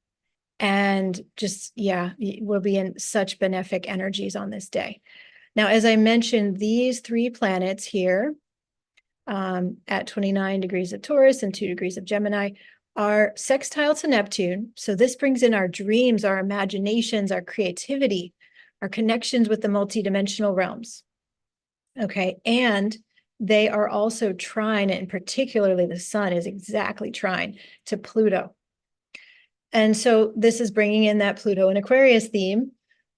And just, yeah, we'll be in such benefic energies on this day. Now, as I mentioned, these three planets here at 29 degrees of Taurus and 2 degrees of Gemini are sextile to Neptune. So this brings in our dreams, our imaginations, our creativity, our connections with the multidimensional realms. Okay, and they are also trine, and particularly the sun is exactly trine to Pluto. And so this is bringing in that Pluto and Aquarius theme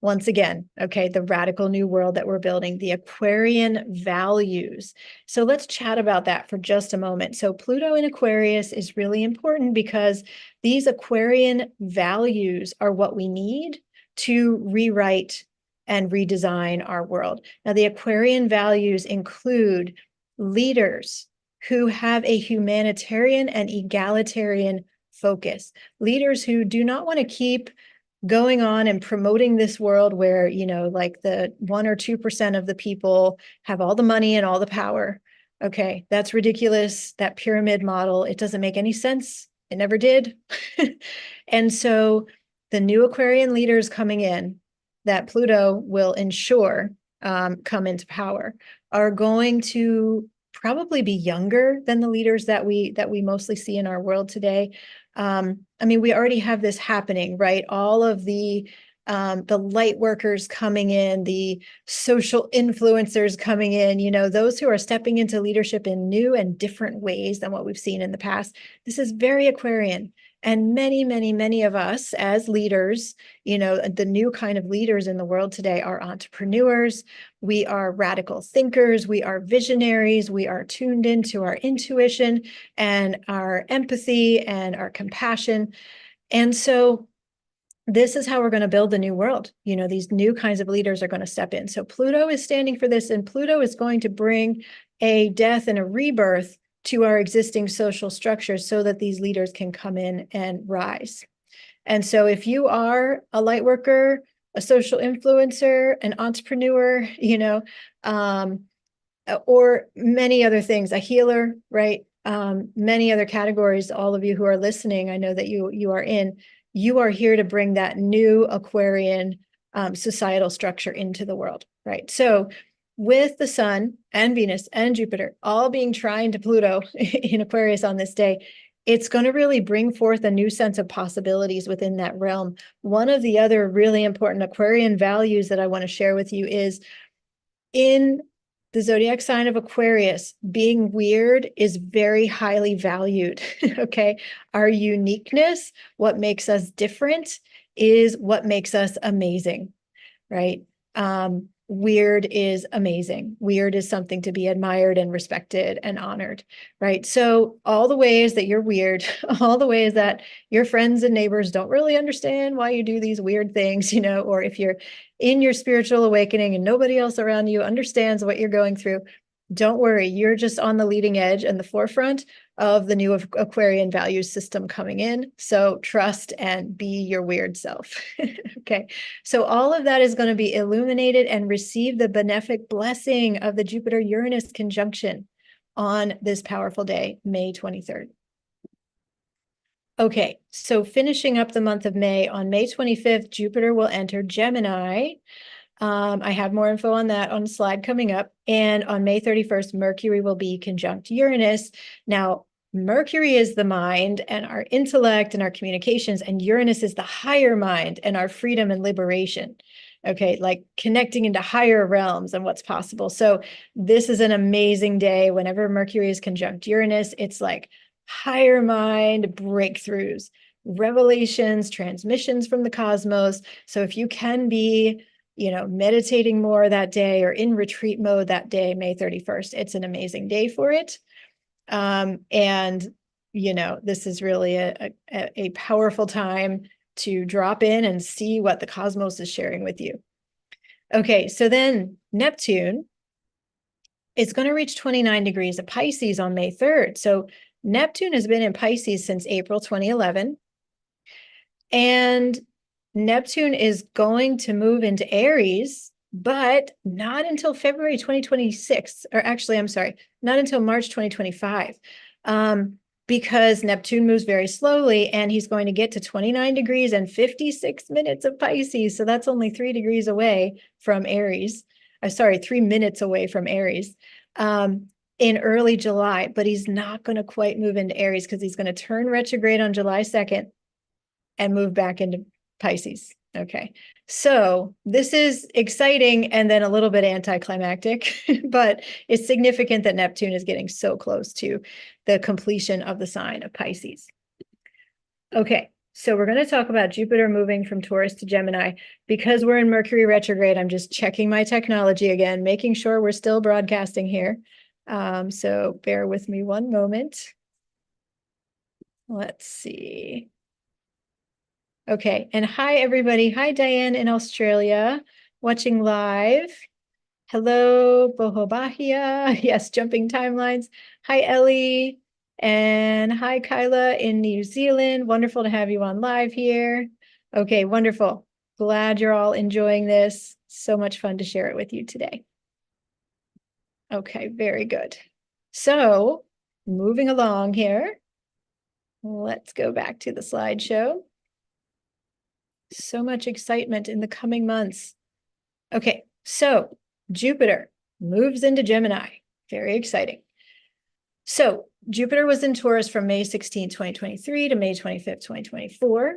once again, okay, the radical new world that we're building, the Aquarian values. So let's chat about that for just a moment. So Pluto in Aquarius is really important because these Aquarian values are what we need to rewrite and redesign our world. Now, the Aquarian values include leaders who have a humanitarian and egalitarian focus, leaders who do not want to keep going on and promoting this world where, you know, like the 1 or 2% of the people have all the money and all the power. Okay, that's ridiculous. That pyramid model, it doesn't make any sense. It never did. And so the new Aquarian leaders coming in that Pluto will ensure come into power are going to probably be younger than the leaders that we mostly see in our world today. I mean, we already have this happening, right? All of the light workers coming in, the social influencers coming in, you know, those who are stepping into leadership in new and different ways than what we've seen in the past. This is very Aquarian. And many, many, many of us as leaders, you know, the new kind of leaders in the world today are entrepreneurs. We are radical thinkers. We are visionaries. We are tuned into our intuition and our empathy and our compassion. And so this is how we're going to build the new world. You know, these new kinds of leaders are going to step in. So Pluto is standing for this, and Pluto is going to bring a death and a rebirth to our existing social structures so that these leaders can come in and rise. And so if you are a light worker, a social influencer, an entrepreneur, you know, or many other things, a healer, right? Many other categories, all of you who are listening, I know that you are in, you are here to bring that new Aquarian societal structure into the world, right? So with the sun and Venus and Jupiter all being trine to Pluto in Aquarius on this day, it's going to really bring forth a new sense of possibilities within that realm. One of the other really important Aquarian values that I want to share with you is in the zodiac sign of Aquarius, being weird is very highly valued, okay? Our uniqueness, what makes us different, is what makes us amazing, right? Weird is amazing. Weird is something to be admired and respected and honored, right? So all the ways that you're weird, all the ways that your friends and neighbors don't really understand why you do these weird things, you know, or if you're in your spiritual awakening and nobody else around you understands what you're going through, don't worry, you're just on the leading edge and the forefront of the new Aquarian values system coming in. So trust and be your weird self. Okay. So all of that is going to be illuminated and receive the benefic blessing of the Jupiter-Uranus conjunction on this powerful day, May 23rd. Okay, so finishing up the month of May, on May 25th, Jupiter will enter Gemini. I have more info on that on the slide coming up. And on May 31st, Mercury will be conjunct Uranus. Now, Mercury is the mind and our intellect and our communications, and Uranus is the higher mind and our freedom and liberation. Okay, like connecting into higher realms and what's possible. So this is an amazing day. Whenever Mercury is conjunct Uranus, it's like higher mind breakthroughs, revelations, transmissions from the cosmos. So if you can be, you know, meditating more that day or in retreat mode that day, May 31st, it's an amazing day for it. And, you know, this is really a powerful time to drop in and see what the cosmos is sharing with you. Okay, so then Neptune is going to reach 29 degrees of Pisces on May 3rd. So Neptune has been in Pisces since April 2011. And Neptune is going to move into Aries, but not until February 2026, or actually, I'm sorry, not until March 2025. because Neptune moves very slowly, and he's going to get to 29 degrees and 56 minutes of Pisces. So that's only 3 degrees away from Aries. Sorry, 3 minutes away from Aries in early July, but he's not going to quite move into Aries because he's going to turn retrograde on July 2nd and move back into Pisces. Okay. So this is exciting and then a little bit anticlimactic, but it's significant that Neptune is getting so close to the completion of the sign of Pisces. Okay. So we're going to talk about Jupiter moving from Taurus to Gemini. Because we're in Mercury retrograde, I'm just checking my technology again, making sure we're still broadcasting here. So bear with me one moment. Let's see. Okay, and hi everybody. Hi Diane in Australia, watching live. Hello, Bohobahia. Yes, jumping timelines. Hi Ellie, and hi Kyla in New Zealand. Wonderful to have you on live here. Okay, wonderful. Glad you're all enjoying this. So much fun to share it with you today. Okay, very good. So, moving along here. Let's go back to the slideshow. So much excitement in the coming months. Okay, so Jupiter moves into Gemini. Very exciting. So Jupiter was in Taurus from May 16, 2023 to May 25th, 2024.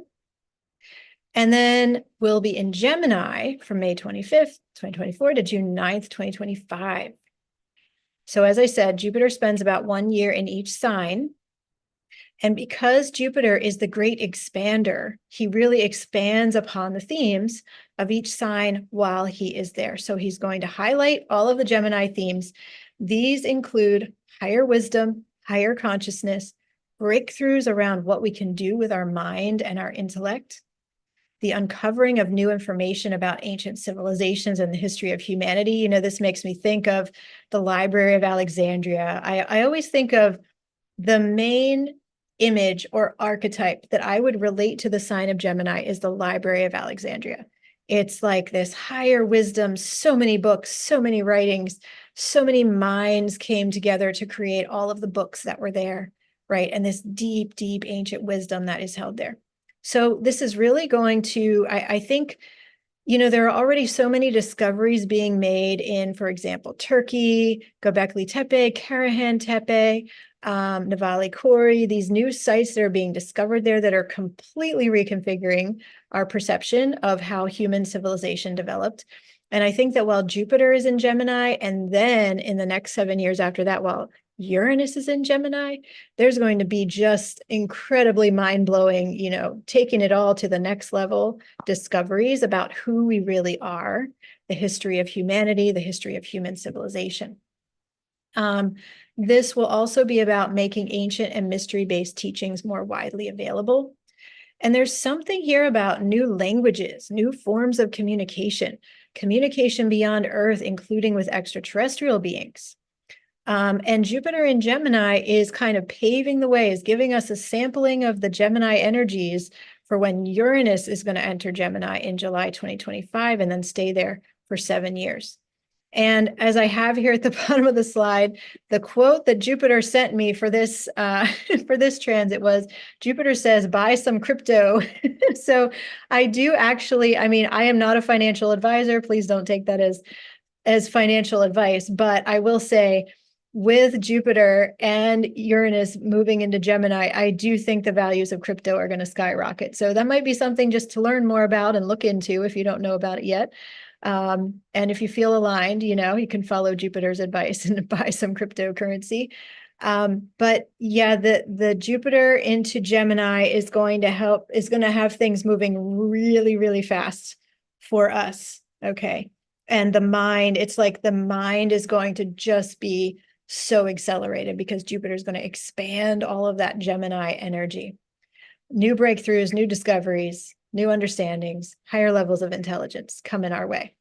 And then will be in Gemini from May 25th, 2024 to June 9th, 2025. So as I said, Jupiter spends about 1 year in each sign. And because Jupiter is the great expander, he really expands upon the themes of each sign while he is there. So he's going to highlight all of the Gemini themes. These include higher wisdom, higher consciousness, breakthroughs around what we can do with our mind and our intellect, the uncovering of new information about ancient civilizations and the history of humanity. You know, this makes me think of the Library of Alexandria. I always think of the main image or archetype that I would relate to the sign of Gemini is the Library of Alexandria. It's like this higher wisdom, so many books, so many writings, so many minds came together to create all of the books that were there, right? And this deep, deep ancient wisdom that is held there. So this is really going to, I think, you know, there are already so many discoveries being made in, for example, Turkey, Göbekli Tepe, Karahan Tepe, Navali Kori, these new sites that are being discovered there that are completely reconfiguring our perception of how human civilization developed. And I think that while Jupiter is in Gemini, and then in the next 7 years after that, while Uranus is in Gemini, there's going to be just incredibly mind-blowing, you know, taking it all to the next level discoveries about who we really are, the history of humanity, the history of human civilization. This will also be about making ancient and mystery-based teachings more widely available. And there's something here about new languages, new forms of communication beyond Earth, including with extraterrestrial beings. And Jupiter in Gemini is kind of paving the way, is giving us a sampling of the Gemini energies for when Uranus is going to enter Gemini in July 2025 and then stay there for 7 years. And as I have here at the bottom of the slide, the quote that Jupiter sent me for this for this transit was, Jupiter says, buy some crypto. So I do actually, I mean, I am not a financial advisor. Please don't take that as financial advice. But I will say, with Jupiter and Uranus moving into Gemini, I do think the values of crypto are going to skyrocket. So that might be something just to learn more about and look into if you don't know about it yet. And if you feel aligned, you know, you can follow Jupiter's advice and buy some cryptocurrency. But yeah, the Jupiter into Gemini is going to have things moving really, really fast for us. Okay. And the mind, it's like the mind is going to just be so accelerated because Jupiter is going to expand all of that Gemini energy. New breakthroughs, new discoveries, new understandings, higher levels of intelligence coming our way.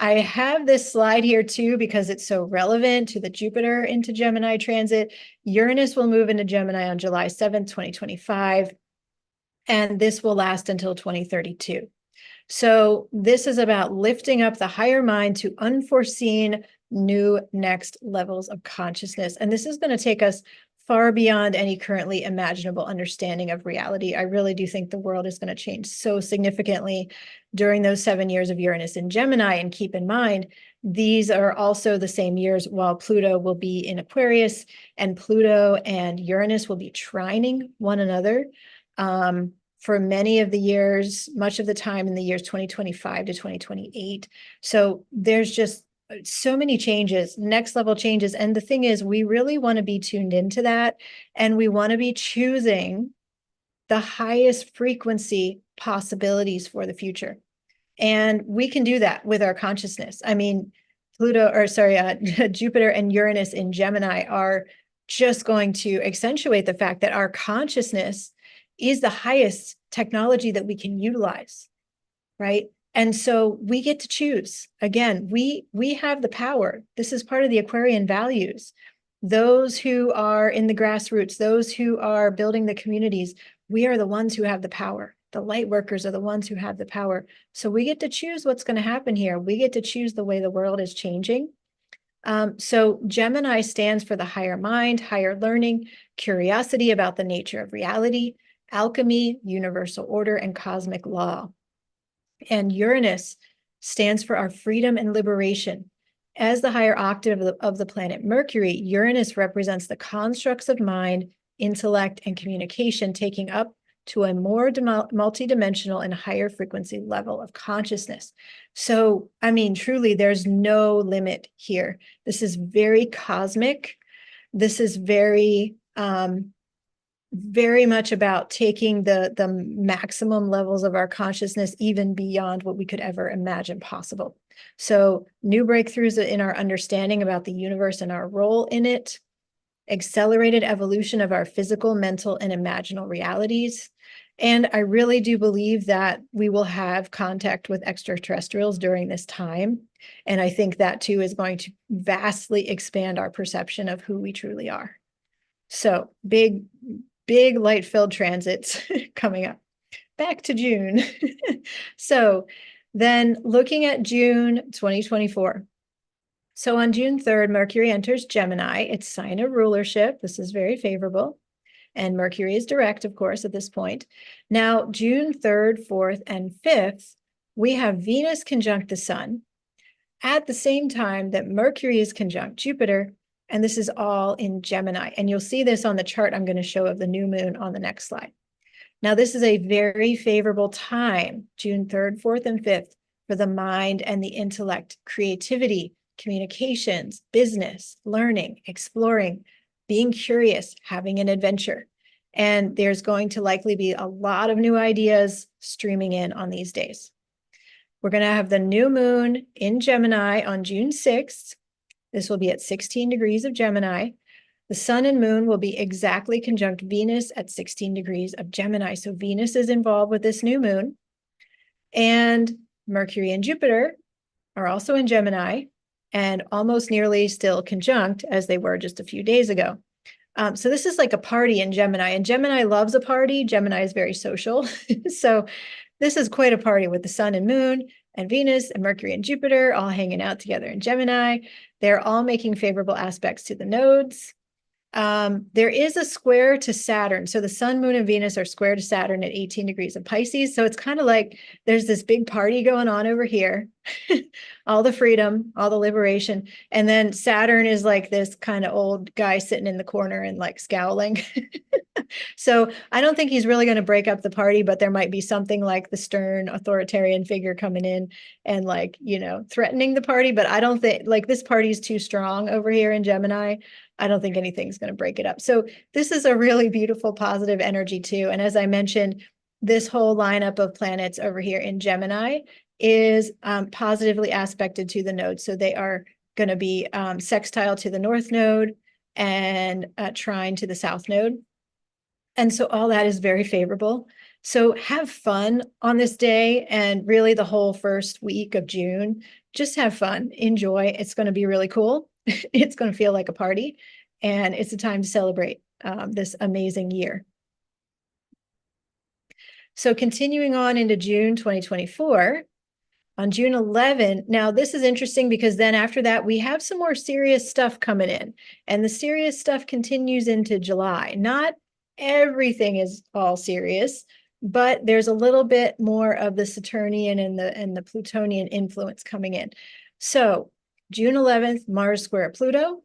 I have this slide here too because it's so relevant to the Jupiter into Gemini transit. Uranus will move into Gemini on July 7th, 2025, and this will last until 2032. So this is about lifting up the higher mind to unforeseen new next levels of consciousness. And this is going to take us far beyond any currently imaginable understanding of reality. I really do think the world is going to change so significantly during those 7 years of Uranus in Gemini. And keep in mind, these are also the same years while Pluto will be in Aquarius, and Pluto and Uranus will be trining one another for many of the years, much of the time in the years 2025 to 2028. So there's just so many changes, next level changes. And the thing is, we really want to be tuned into that. And we want to be choosing the highest frequency possibilities for the future. And we can do that with our consciousness. I mean, Jupiter and Uranus in Gemini are just going to accentuate the fact that our consciousness is the highest technology that we can utilize, right? And so we get to choose. Again, we have the power. This is part of the Aquarian values. Those who are in the grassroots, those who are building the communities, we are the ones who have the power. The light workers are the ones who have the power. So we get to choose what's going to happen here. We get to choose the way the world is changing. So Gemini stands for the higher mind, higher learning, curiosity about the nature of reality, alchemy, universal order, and cosmic law. And Uranus stands for our freedom and liberation. As the higher octave of the planet Mercury, Uranus represents the constructs of mind, intellect, and communication, taking up to a more multidimensional and higher frequency level of consciousness. So, I mean, truly, there's no limit here. This is very cosmic. This is very much about taking the maximum levels of our consciousness even beyond what we could ever imagine possible. So new breakthroughs in our understanding about the universe and our role in it, accelerated evolution of our physical, mental, and imaginal realities. And I really do believe that we will have contact with extraterrestrials during this time. And I think that too is going to vastly expand our perception of who we truly are. So big light-filled transits coming up. Back to June. So then looking at June 2024. So on June 3rd, Mercury enters Gemini, its sign of rulership. This is very favorable. And Mercury is direct, of course, at this point. Now, June 3rd, 4th, and 5th, we have Venus conjunct the Sun at the same time that Mercury is conjunct Jupiter. And this is all in Gemini. And you'll see this on the chart I'm going to show of the new moon on the next slide. Now, this is a very favorable time, June 3rd, 4th, and 5th, for the mind and the intellect, creativity, communications, business, learning, exploring, being curious, having an adventure. And there's going to likely be a lot of new ideas streaming in on these days. We're going to have the new moon in Gemini on June 6th. This will be at 16 degrees of Gemini. The sun and moon will be exactly conjunct Venus at 16 degrees of Gemini. So Venus is involved with this new moon. And Mercury and Jupiter are also in Gemini and almost nearly still conjunct as they were just a few days ago. So this is like a party in Gemini, and Gemini loves a party. Gemini is very social. So this is quite a party with the sun and moon and Venus and Mercury and Jupiter all hanging out together in Gemini. They're all making favorable aspects to the nodes. There is a square to Saturn. So the sun, moon, and Venus are square to Saturn at 18 degrees of Pisces. So it's kind of like there's this big party going on over here, all the freedom, all the liberation. And then Saturn is like this kind of old guy sitting in the corner and like scowling. So I don't think he's really going to break up the party, but there might be something like the stern authoritarian figure coming in and like, you know, threatening the party. But I don't think like this party is too strong over here in Gemini. I don't think anything's going to break it up. So this is a really beautiful, positive energy too. And as I mentioned, this whole lineup of planets over here in Gemini is positively aspected to the node. So they are going to be sextile to the north node and trine to the south node. And so all that is very favorable. So have fun on this day and really the whole first week of June. Just have fun, enjoy. It's going to be really cool. It's going to feel like a party, and it's a time to celebrate this amazing year. So continuing on into June 2024, On June 11th, now this is interesting because then after that, we have some more serious stuff coming in, and the serious stuff continues into July. Not everything is all serious, but there's a little bit more of the Saturnian and the Plutonian influence coming in. So June 11th, Mars square Pluto.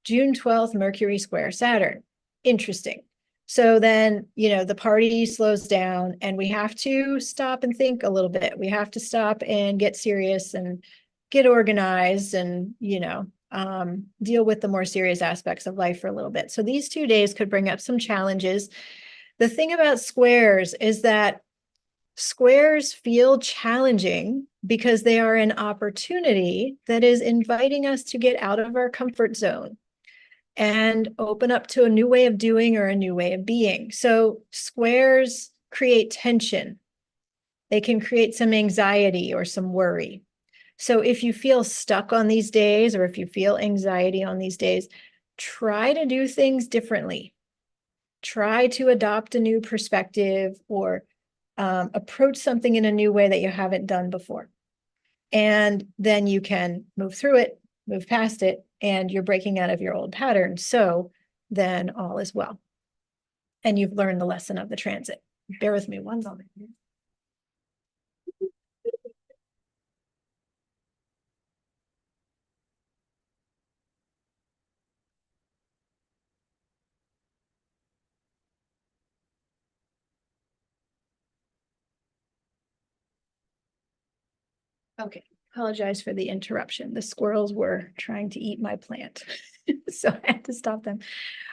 June 12th, Mercury square Saturn. Interesting. So then, the party slows down and we have to stop and think a little bit. We have to stop and get serious and get organized and, deal with the more serious aspects of life for a little bit. So these 2 days could bring up some challenges. The thing about squares is that squares feel challenging because they are an opportunity that is inviting us to get out of our comfort zone and open up to a new way of doing or a new way of being. So squares create tension. They can create some anxiety or some worry. So if you feel stuck on these days, or if you feel anxiety on these days, try to do things differently. Try to adopt a new perspective or approach something in a new way that you haven't done before. And then you can move through it, move past it, and you're breaking out of your old pattern. So then all is well. And you've learned the lesson of the transit. Bear with me one moment. Okay, apologize for the interruption. The squirrels were trying to eat my plant, so I had to stop them.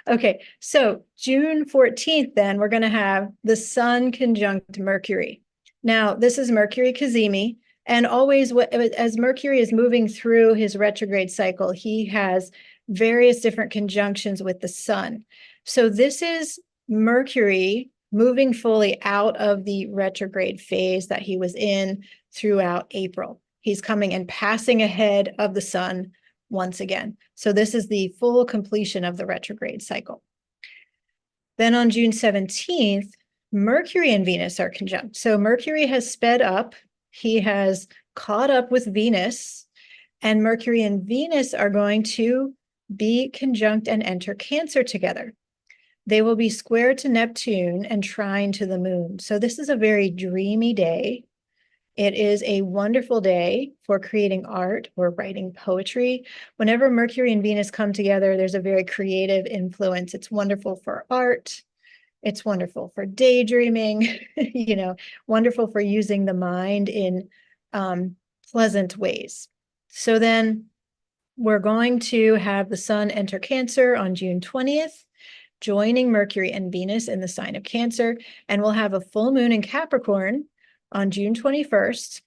Okay, so June 14th, then we're going to have the Sun conjunct Mercury. Now, this is Mercury Cazimi, and always as Mercury is moving through his retrograde cycle, he has various different conjunctions with the Sun. So this is Mercury moving fully out of the retrograde phase that he was in throughout April. He's coming and passing ahead of the Sun once again. So this is the full completion of the retrograde cycle. Then on June 17th, Mercury and Venus are conjunct. So Mercury has sped up. He has caught up with Venus, and Mercury and Venus are going to be conjunct and enter Cancer together. They will be square to Neptune and trine to the moon. So this is a very dreamy day. It is a wonderful day for creating art or writing poetry. Whenever Mercury and Venus come together, there's a very creative influence. It's wonderful for art. It's wonderful for daydreaming, wonderful for using the mind in pleasant ways. So then we're going to have the Sun enter Cancer on June 20th, joining Mercury and Venus in the sign of Cancer, and we'll have a full moon in Capricorn on June 21st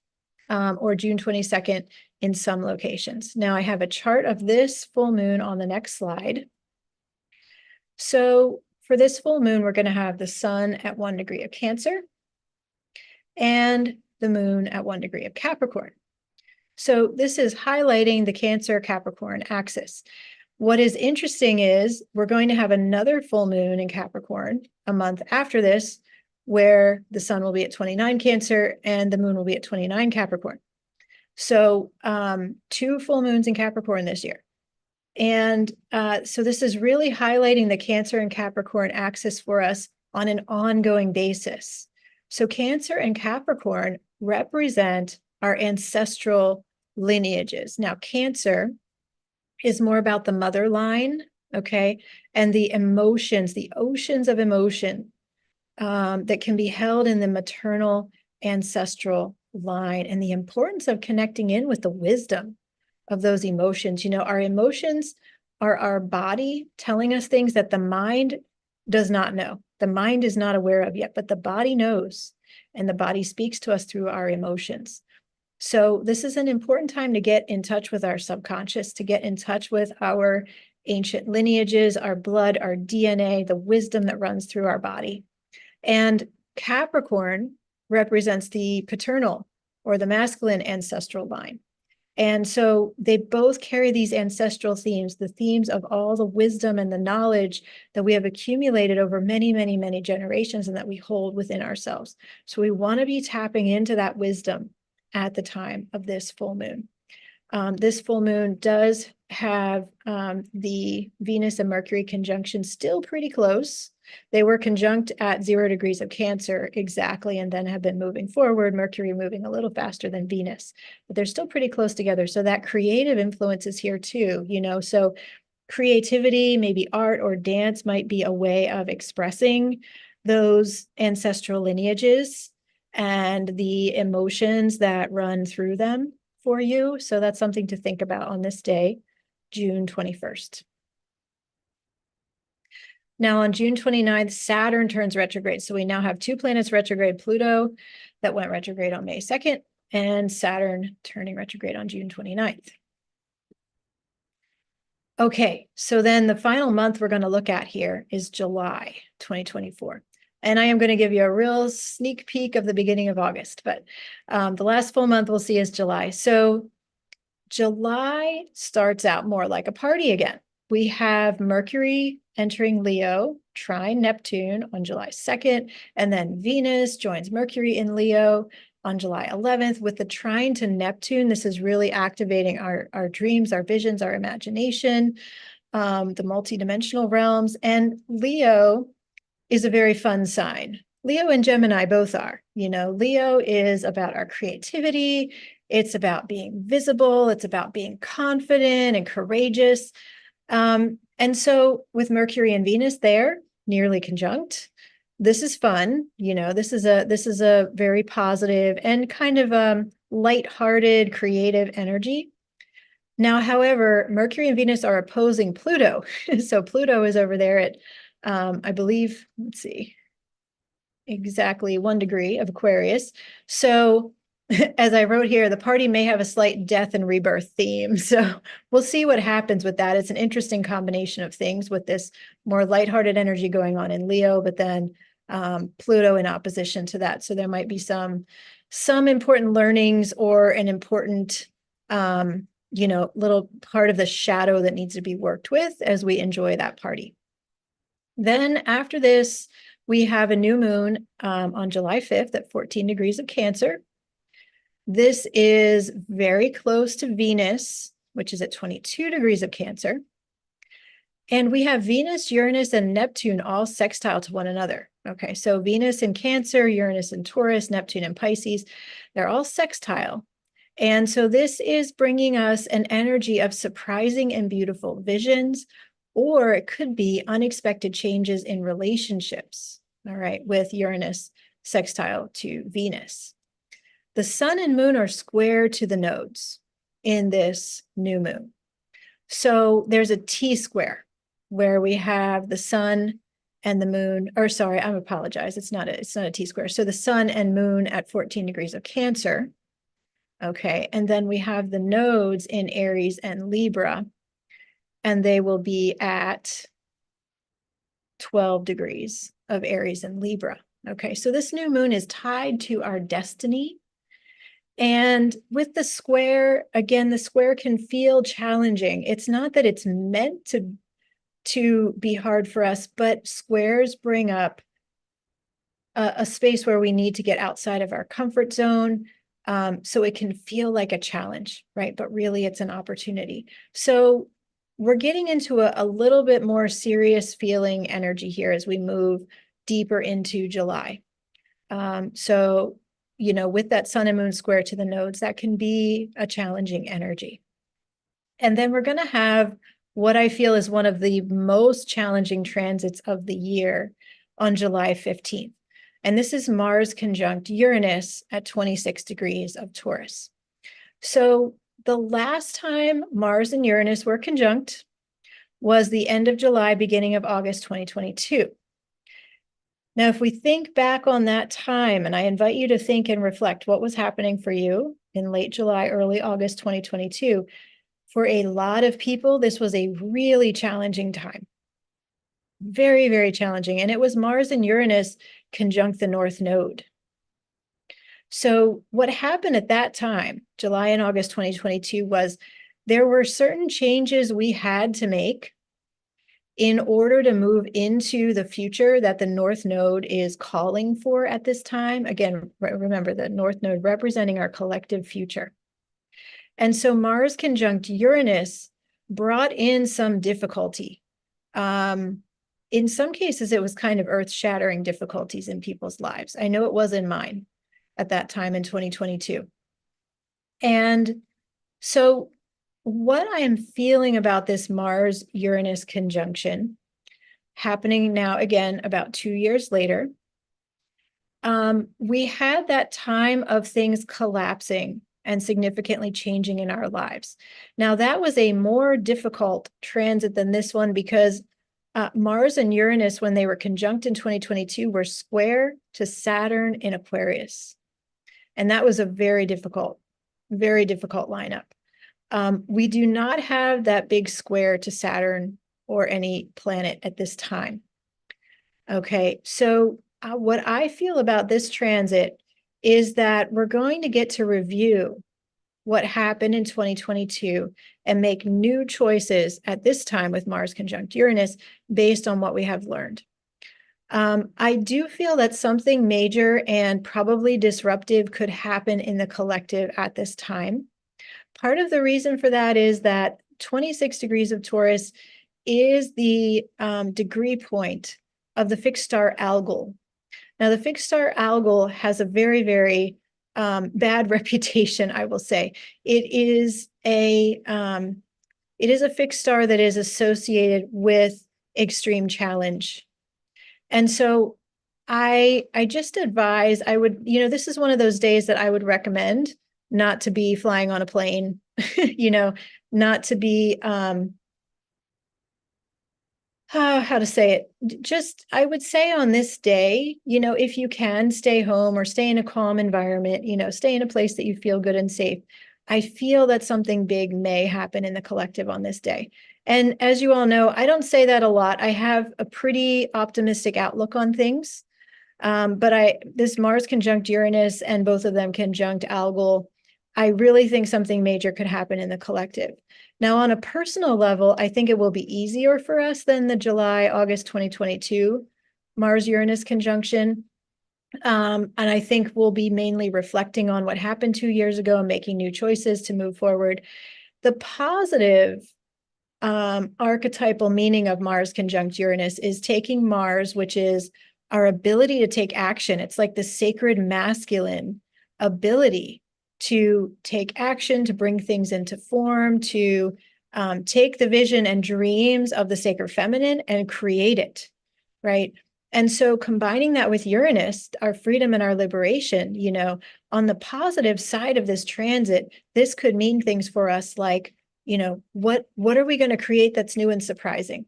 or June 22nd in some locations. Now I have a chart of this full moon on the next slide. So for this full moon, we're going to have the Sun at 1 degree of Cancer and the moon at 1 degree of Capricorn. So this is highlighting the Cancer-Capricorn axis. What is interesting is we're going to have another full moon in Capricorn a month after this, where the Sun will be at 29 Cancer and the moon will be at 29 Capricorn. So 2 full moons in Capricorn this year. And so this is really highlighting the Cancer and Capricorn axis for us on an ongoing basis. So Cancer and Capricorn represent our ancestral lineages. Now, Cancer is more about the mother line, okay, and the emotions, the oceans of emotion that can be held in the maternal ancestral line, and the importance of connecting in with the wisdom of those emotions. Our emotions are our body telling us things that the mind does not know. The mind is not aware of yet, but the body knows, and the body speaks to us through our emotions. So this is an important time to get in touch with our subconscious, to get in touch with our ancient lineages, our blood, our DNA, the wisdom that runs through our body. And Capricorn represents the paternal or the masculine ancestral line. And so they both carry these ancestral themes, the themes of all the wisdom and the knowledge that we have accumulated over many, many, many generations and that we hold within ourselves. So we want to be tapping into that wisdom at the time of this full moon. This full moon does have the Venus and Mercury conjunction still pretty close. They were conjunct at 0 degrees of Cancer exactly, and then have been moving forward, Mercury moving a little faster than Venus, but they're still pretty close together. So that creative influence is here too, you know, so creativity, maybe art or dance might be a way of expressing those ancestral lineages and the emotions that run through them for you. So that's something to think about on this day, June 21st. Now on June 29th, Saturn turns retrograde. So we now have 2 planets retrograde, Pluto that went retrograde on May 2nd, and Saturn turning retrograde on June 29th. Okay, so then the final month we're going to look at here is July 2024. And I am going to give you a real sneak peek of the beginning of August, but the last full month we'll see is July. So July starts out more like a party again. We have Mercury entering Leo, trine Neptune on July 2nd, and then Venus joins Mercury in Leo on July 11th. With the trine to Neptune, this is really activating our dreams, our visions, our imagination, the multidimensional realms. And Leo is a very fun sign. Leo and Gemini both are. You know, Leo is about our creativity. It's about being visible. It's about being confident and courageous. And so with Mercury and Venus there, nearly conjunct, this is fun. You know, this is a very positive and kind of lighthearted, creative energy. Now, however, Mercury and Venus are opposing Pluto. So Pluto is over there at, I believe, let's see, exactly 1 degree of Aquarius. So as I wrote here, the party may have a slight death and rebirth theme. So we'll see what happens with that. It's an interesting combination of things with this more lighthearted energy going on in Leo, but then Pluto in opposition to that. So there might be some important learnings or an important, you know, little part of the shadow that needs to be worked with as we enjoy that party. Then after this, we have a new moon on July 5th at 14 degrees of Cancer. This is very close to Venus, which is at 22 degrees of Cancer. And we have Venus, Uranus, and Neptune all sextile to one another. Okay, so Venus in Cancer, Uranus in Taurus, Neptune in Pisces, they're all sextile. And so this is bringing us an energy of surprising and beautiful visions, or it could be unexpected changes in relationships, all right, with Uranus sextile to Venus. The sun and moon are square to the nodes in this new moon. So there's a T-square where we have the sun and the moon, or sorry, I apologize. It's not a T-square. So the sun and moon at 14 degrees of Cancer. Okay, and then we have the nodes in Aries and Libra, and they will be at 12 degrees of Aries and Libra. Okay, so this new moon is tied to our destiny. And with the square, again, the square can feel challenging. It's not that it's meant to be hard for us, but squares bring up a space where we need to get outside of our comfort zone. So it can feel like a challenge, right? But really it's an opportunity. So we're getting into a little bit more serious feeling energy here as we move deeper into July. So, you know, with that sun and moon square to the nodes, that can be a challenging energy. And then we're going to have what I feel is one of the most challenging transits of the year on July 15th. And this is Mars conjunct Uranus at 26 degrees of Taurus. So the last time Mars and Uranus were conjunct was the end of July, beginning of August 2022. Now, if we think back on that time, and I invite you to think and reflect what was happening for you in late July, early August 2022, for a lot of people, this was a really challenging time. Very, very challenging. And it was Mars and Uranus conjunct the North Node. So what happened at that time, July and August 2022, was there were certain changes we had to make in order to move into the future that the North Node is calling for at this time. Again, remember the North Node representing our collective future. And so Mars conjunct Uranus brought in some difficulty. In some cases, it was kind of earth-shattering difficulties in people's lives. I know it was in mine at that time in 2022. And so what I am feeling about this Mars-Uranus conjunction, happening now again about 2 years later, we had that time of things collapsing and significantly changing in our lives. Now, that was a more difficult transit than this one because Mars and Uranus, when they were conjunct in 2022, were square to Saturn in Aquarius. And that was a very difficult lineup. We do not have that big square to Saturn or any planet at this time. Okay, so what I feel about this transit is that we're going to get to review what happened in 2022 and make new choices at this time with Mars conjunct Uranus based on what we have learned. I do feel that something major and probably disruptive could happen in the collective at this time. Part of the reason for that is that 26 degrees of Taurus is the degree point of the fixed star Algol. Now, the fixed star Algol has a very, very bad reputation, I will say. It is a fixed star that is associated with extreme challenge. And so I just advise, I would, this is one of those days that I would recommend not to be flying on a plane, not to be, how to say it, just, I would say on this day, if you can stay home or stay in a calm environment, stay in a place that you feel good and safe. I feel that something big may happen in the collective on this day. And as you all know, I don't say that a lot. I have a pretty optimistic outlook on things. But this Mars conjunct Uranus and both of them conjunct Algol, I really think something major could happen in the collective. Now, on a personal level, I think it will be easier for us than the July-August 2022 Mars-Uranus conjunction. And I think we'll be mainly reflecting on what happened 2 years ago and making new choices to move forward. The positive archetypal meaning of Mars conjunct Uranus is taking Mars, which is our ability to take action. It's like the sacred masculine ability to take action, to bring things into form, to take the vision and dreams of the sacred feminine and create it, right? And so combining that with Uranus, our freedom and our liberation, on the positive side of this transit, this could mean things for us like, what are we going to create that's new and surprising?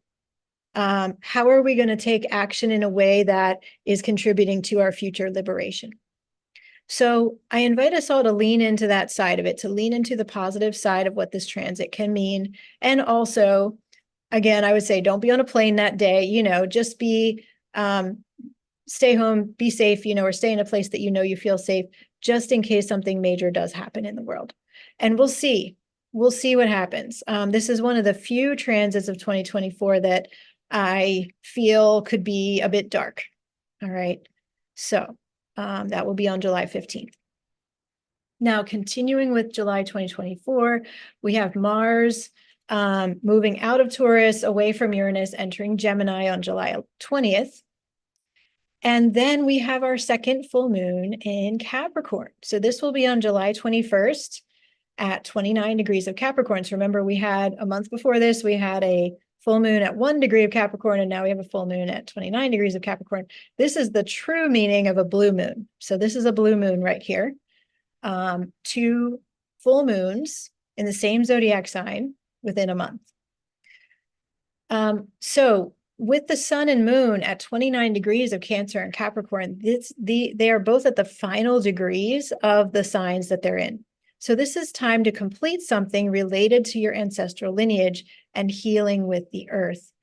How are we going to take action in a way that is contributing to our future liberation? So I invite us all to lean into that side of it, to lean into the positive side of what this transit can mean. And also, again, I would say don't be on a plane that day, just be, stay home, be safe, or stay in a place that you feel safe, just in case something major does happen in the world. And we'll see what happens. This is one of the few transits of 2024 that I feel could be a bit dark. All right. So that will be on July 15th. Now, continuing with July 2024, we have Mars moving out of Taurus, away from Uranus, entering Gemini on July 20th. And then we have our second full moon in Capricorn. So this will be on July 21st at 29 degrees of Capricorn. So remember, we had a month before this, we had a full moon at 1 degree of Capricorn, and now we have a full moon at 29 degrees of Capricorn. This is the true meaning of a blue moon. So this is a blue moon right here. 2 full moons in the same zodiac sign within a month. So with the sun and moon at 29 degrees of Cancer and Capricorn, they are both at the final degrees of the signs that they're in. So this is time to complete something related to your ancestral lineage and healing with the earth.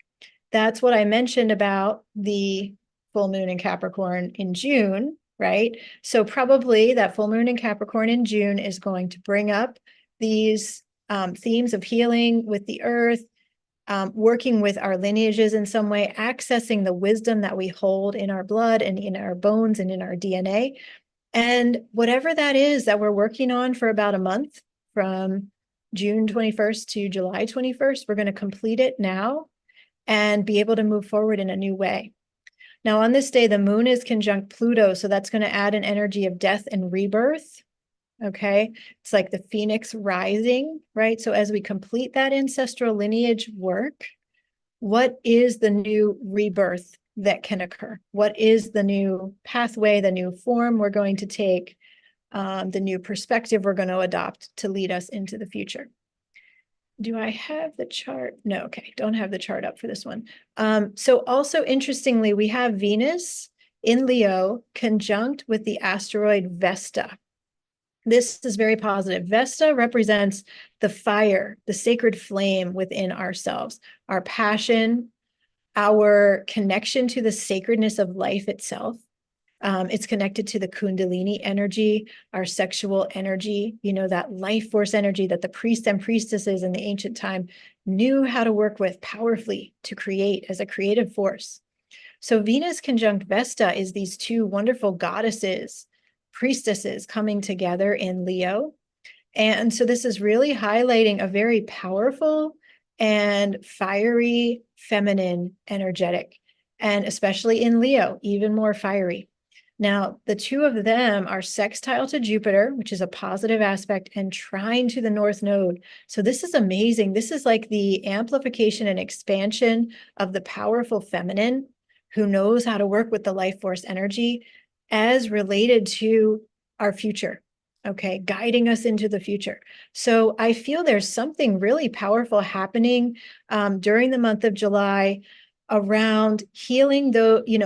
That's what I mentioned about the full moon in Capricorn in June, right? So probably that full moon in Capricorn in June is going to bring up these themes of healing with the earth, working with our lineages in some way, accessing the wisdom that we hold in our blood and in our bones and in our DNA. And whatever that is that we're working on for about a month, from June 21st to July 21st, we're going to complete it now and be able to move forward in a new way. Now, on this day, the moon is conjunct Pluto, so that's going to add an energy of death and rebirth. Okay, it's like the phoenix rising, right? So as we complete that ancestral lineage work, what is the new rebirth that can occur? What is the new pathway, the new form we're going to take, the new perspective we're going to adopt to lead us into the future? Do I have the chart? No, okay, don't have the chart up for this one. So also interestingly, we have Venus in Leo conjunct with the asteroid Vesta. This is very positive. Vesta represents the fire, the sacred flame within ourselves, our passion, our connection to the sacredness of life itself. It's connected to the Kundalini energy, our sexual energy, you know, that life force energy that the priests and priestesses in the ancient time knew how to work with powerfully to create as a creative force. So Venus conjunct Vesta is these two wonderful goddesses, priestesses coming together in Leo. And so this is really highlighting a very powerful and fiery feminine energetic, and especially in Leo, even more fiery. Now, the two of them are sextile to Jupiter, which is a positive aspect, and trine to the North Node. So this is amazing. This is like the amplification and expansion of the powerful feminine who knows how to work with the life force energy as related to our future, okay, guiding us into the future. So I feel there's something really powerful happening during the month of July around healing,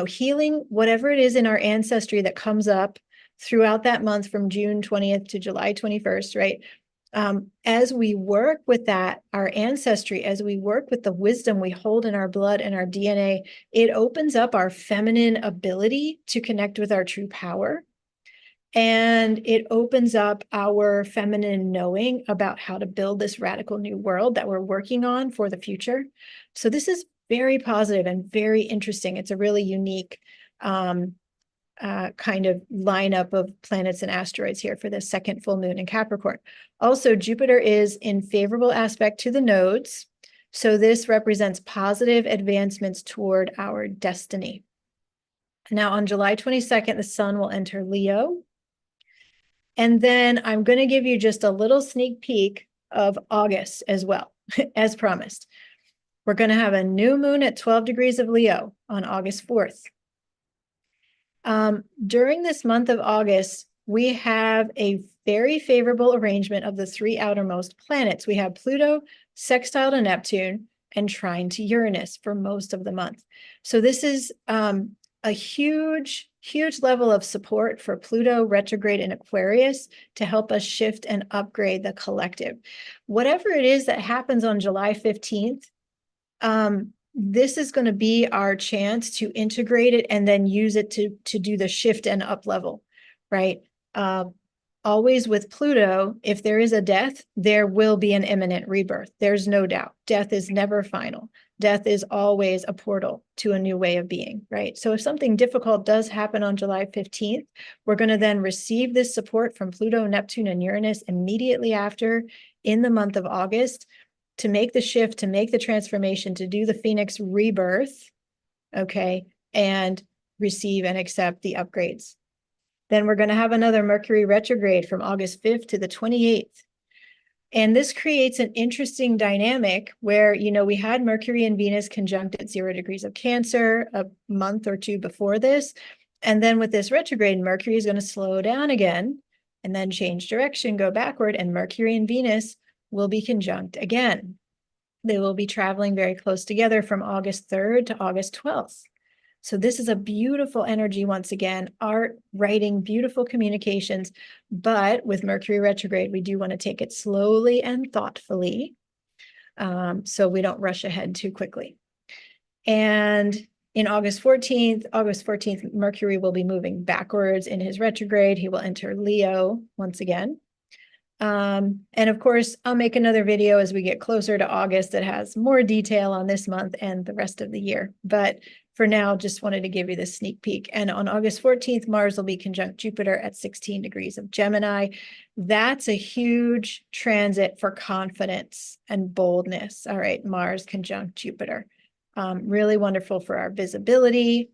healing whatever it is in our ancestry that comes up throughout that month from June 20th to July 21st, right? As we work with that, our ancestry, as we work with the wisdom we hold in our blood and our DNA, it opens up our feminine ability to connect with our true power. And it opens up our feminine knowing about how to build this radical new world that we're working on for the future. So this is very positive and very interesting. It's a really unique kind of lineup of planets and asteroids here for the second full moon in Capricorn. Also, Jupiter is in favorable aspect to the nodes. So this represents positive advancements toward our destiny. Now on July 22nd, the sun will enter Leo. And then I'm going to give you just a little sneak peek of August as well, as promised. We're going to have a new moon at 12 degrees of Leo on August 4th. During this month of August, we have a very favorable arrangement of the three outermost planets. We have Pluto sextile to Neptune and trine to Uranus for most of the month. So this is a huge level of support for Pluto retrograde in Aquarius to help us shift and upgrade the collective. Whatever it is that happens on July 15th, this is going to be our chance to integrate it and then use it to do the shift and up level, right? Always with Pluto, if there is a death, there will be an imminent rebirth. There's no doubt. Death is never final. Death is always a portal to a new way of being, right? So if something difficult does happen on July 15th, we're going to then receive this support from Pluto, Neptune, and Uranus immediately after in the month of August to make the shift, to make the transformation, to do the Phoenix rebirth, okay, and receive and accept the upgrades. Then we're going to have another Mercury retrograde from August 5th to the 28th. And this creates an interesting dynamic where, you know, we had Mercury and Venus conjunct at 0 degrees of Cancer a month or two before this. And then with this retrograde, Mercury is going to slow down again and then change direction, go backward, and Mercury and Venus will be conjunct again. They will be traveling very close together from August 3rd to August 12th. So this is a beautiful energy once again, art, writing, beautiful communications. But with Mercury retrograde, we do want to take it slowly and thoughtfully so we don't rush ahead too quickly. And in August 14th, Mercury will be moving backwards in his retrograde. He will enter Leo once again. And of course, I'll make another video as we get closer to August that has more detail on this month and the rest of the year. But for now, just wanted to give you this sneak peek. And on August 14th, Mars will be conjunct Jupiter at 16 degrees of Gemini. That's a huge transit for confidence and boldness. All right, Mars conjunct Jupiter. Really wonderful for our visibility,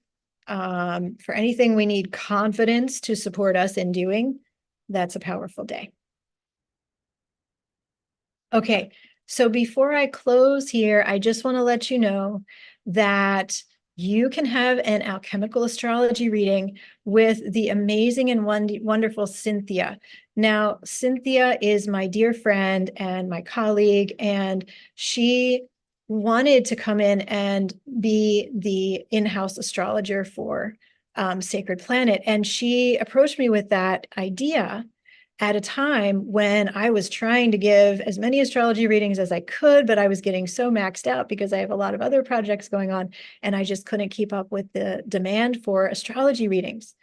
for anything we need confidence to support us in doing. That's a powerful day. Okay, so before I close here, I just want to let you know that you can have an alchemical astrology reading with the amazing and wonderful Cynthia. Now, Cynthia is my dear friend and my colleague, and she wanted to come in and be the in-house astrologer for Sacred Planet. And she approached me with that idea at a time when I was trying to give as many astrology readings as I could, but I was getting so maxed out because I have a lot of other projects going on, and I just couldn't keep up with the demand for astrology readings.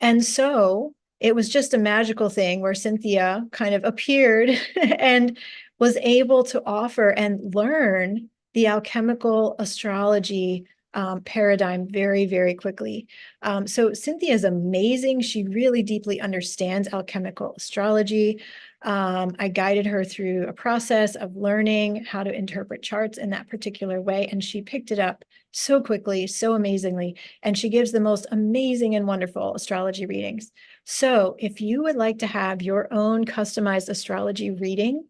And so it was just a magical thing where Cynthia kind of appeared and was able to offer and learn the alchemical astrology paradigm very, very quickly. So Cynthia is amazing. She really deeply understands alchemical astrology. I guided her through a process of learning how to interpret charts in that particular way, and she picked it up so quickly, so amazingly, and she gives the most amazing and wonderful astrology readings. So if you would like to have your own customized astrology reading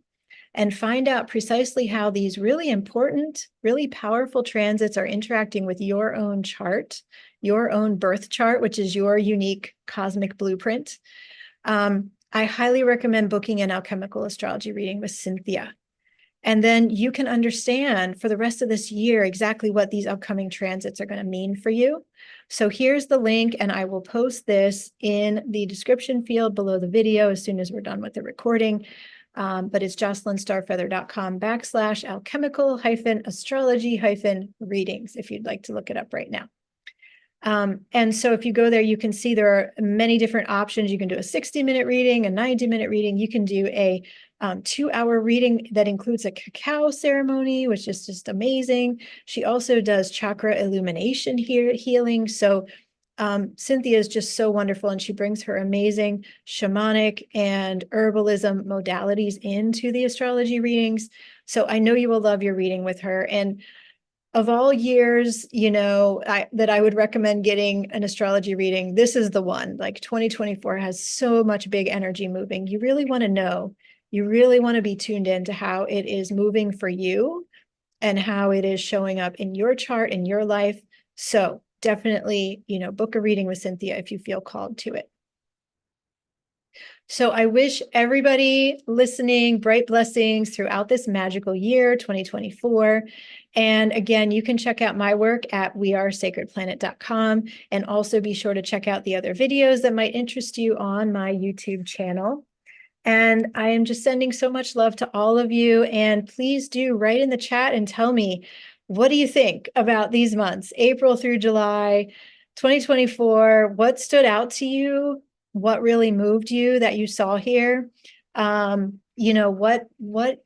and find out precisely how these really important, really powerful transits are interacting with your own chart, your own birth chart, which is your unique cosmic blueprint, I highly recommend booking an alchemical astrology reading with Cynthia. And then you can understand for the rest of this year exactly what these upcoming transits are going to mean for you. So here's the link, and I will post this in the description field below the video as soon as we're done with the recording. But it's jocelynstarfeather.com/alchemical-astrology-readings if you'd like to look it up right now. And so if you go there, you can see there are many different options. You can do a 60-minute reading, a 90-minute reading. You can do a 2-hour reading that includes a cacao ceremony, which is just amazing. She also does chakra illumination healing. So Cynthia is just so wonderful, and she brings her amazing shamanic and herbalism modalities into the astrology readings. So I know you will love your reading with her. And of all years, you know, that I would recommend getting an astrology reading, this is the one. Like 2024 has so much big energy moving. You really want to know, you really want to be tuned in to how it is moving for you and how it is showing up in your chart, in your life. So definitely, you know, book a reading with Cynthia if you feel called to it. So I wish everybody listening bright blessings throughout this magical year, 2024. And again, you can check out my work at wearesacredplanet.com, and also be sure to check out the other videos that might interest you on my YouTube channel. And I am just sending so much love to all of you. And please do write in the chat and tell me, what do you think about these months, April through July, 2024? What stood out to you? What really moved you that you saw here? You know, what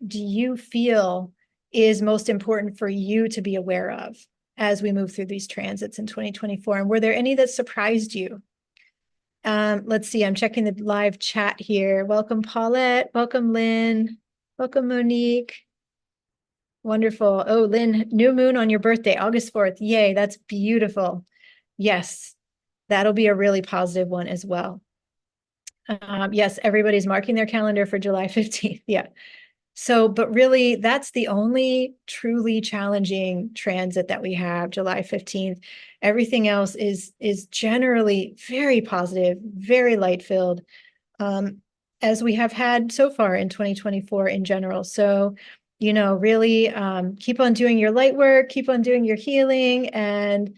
do you feel is most important for you to be aware of as we move through these transits in 2024? And were there any that surprised you? Let's see, I'm checking the live chat here. Welcome, Paulette. Welcome, Lynn. Welcome, Monique. Wonderful. Oh, Lynn, new moon on your birthday, August 4th. Yay, that's beautiful. Yes, that'll be a really positive one as well. Yes, everybody's marking their calendar for July 15th. Yeah. So, but really, that's the only truly challenging transit that we have, July 15th. Everything else is generally very positive, very light-filled, as we have had so far in 2024 in general. So, you know, really keep on doing your light work, keep on doing your healing, and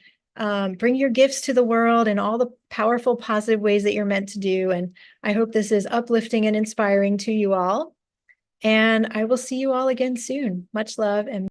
bring your gifts to the world in all the powerful, positive ways that you're meant to do. And I hope this is uplifting and inspiring to you all. And I will see you all again soon. Much love and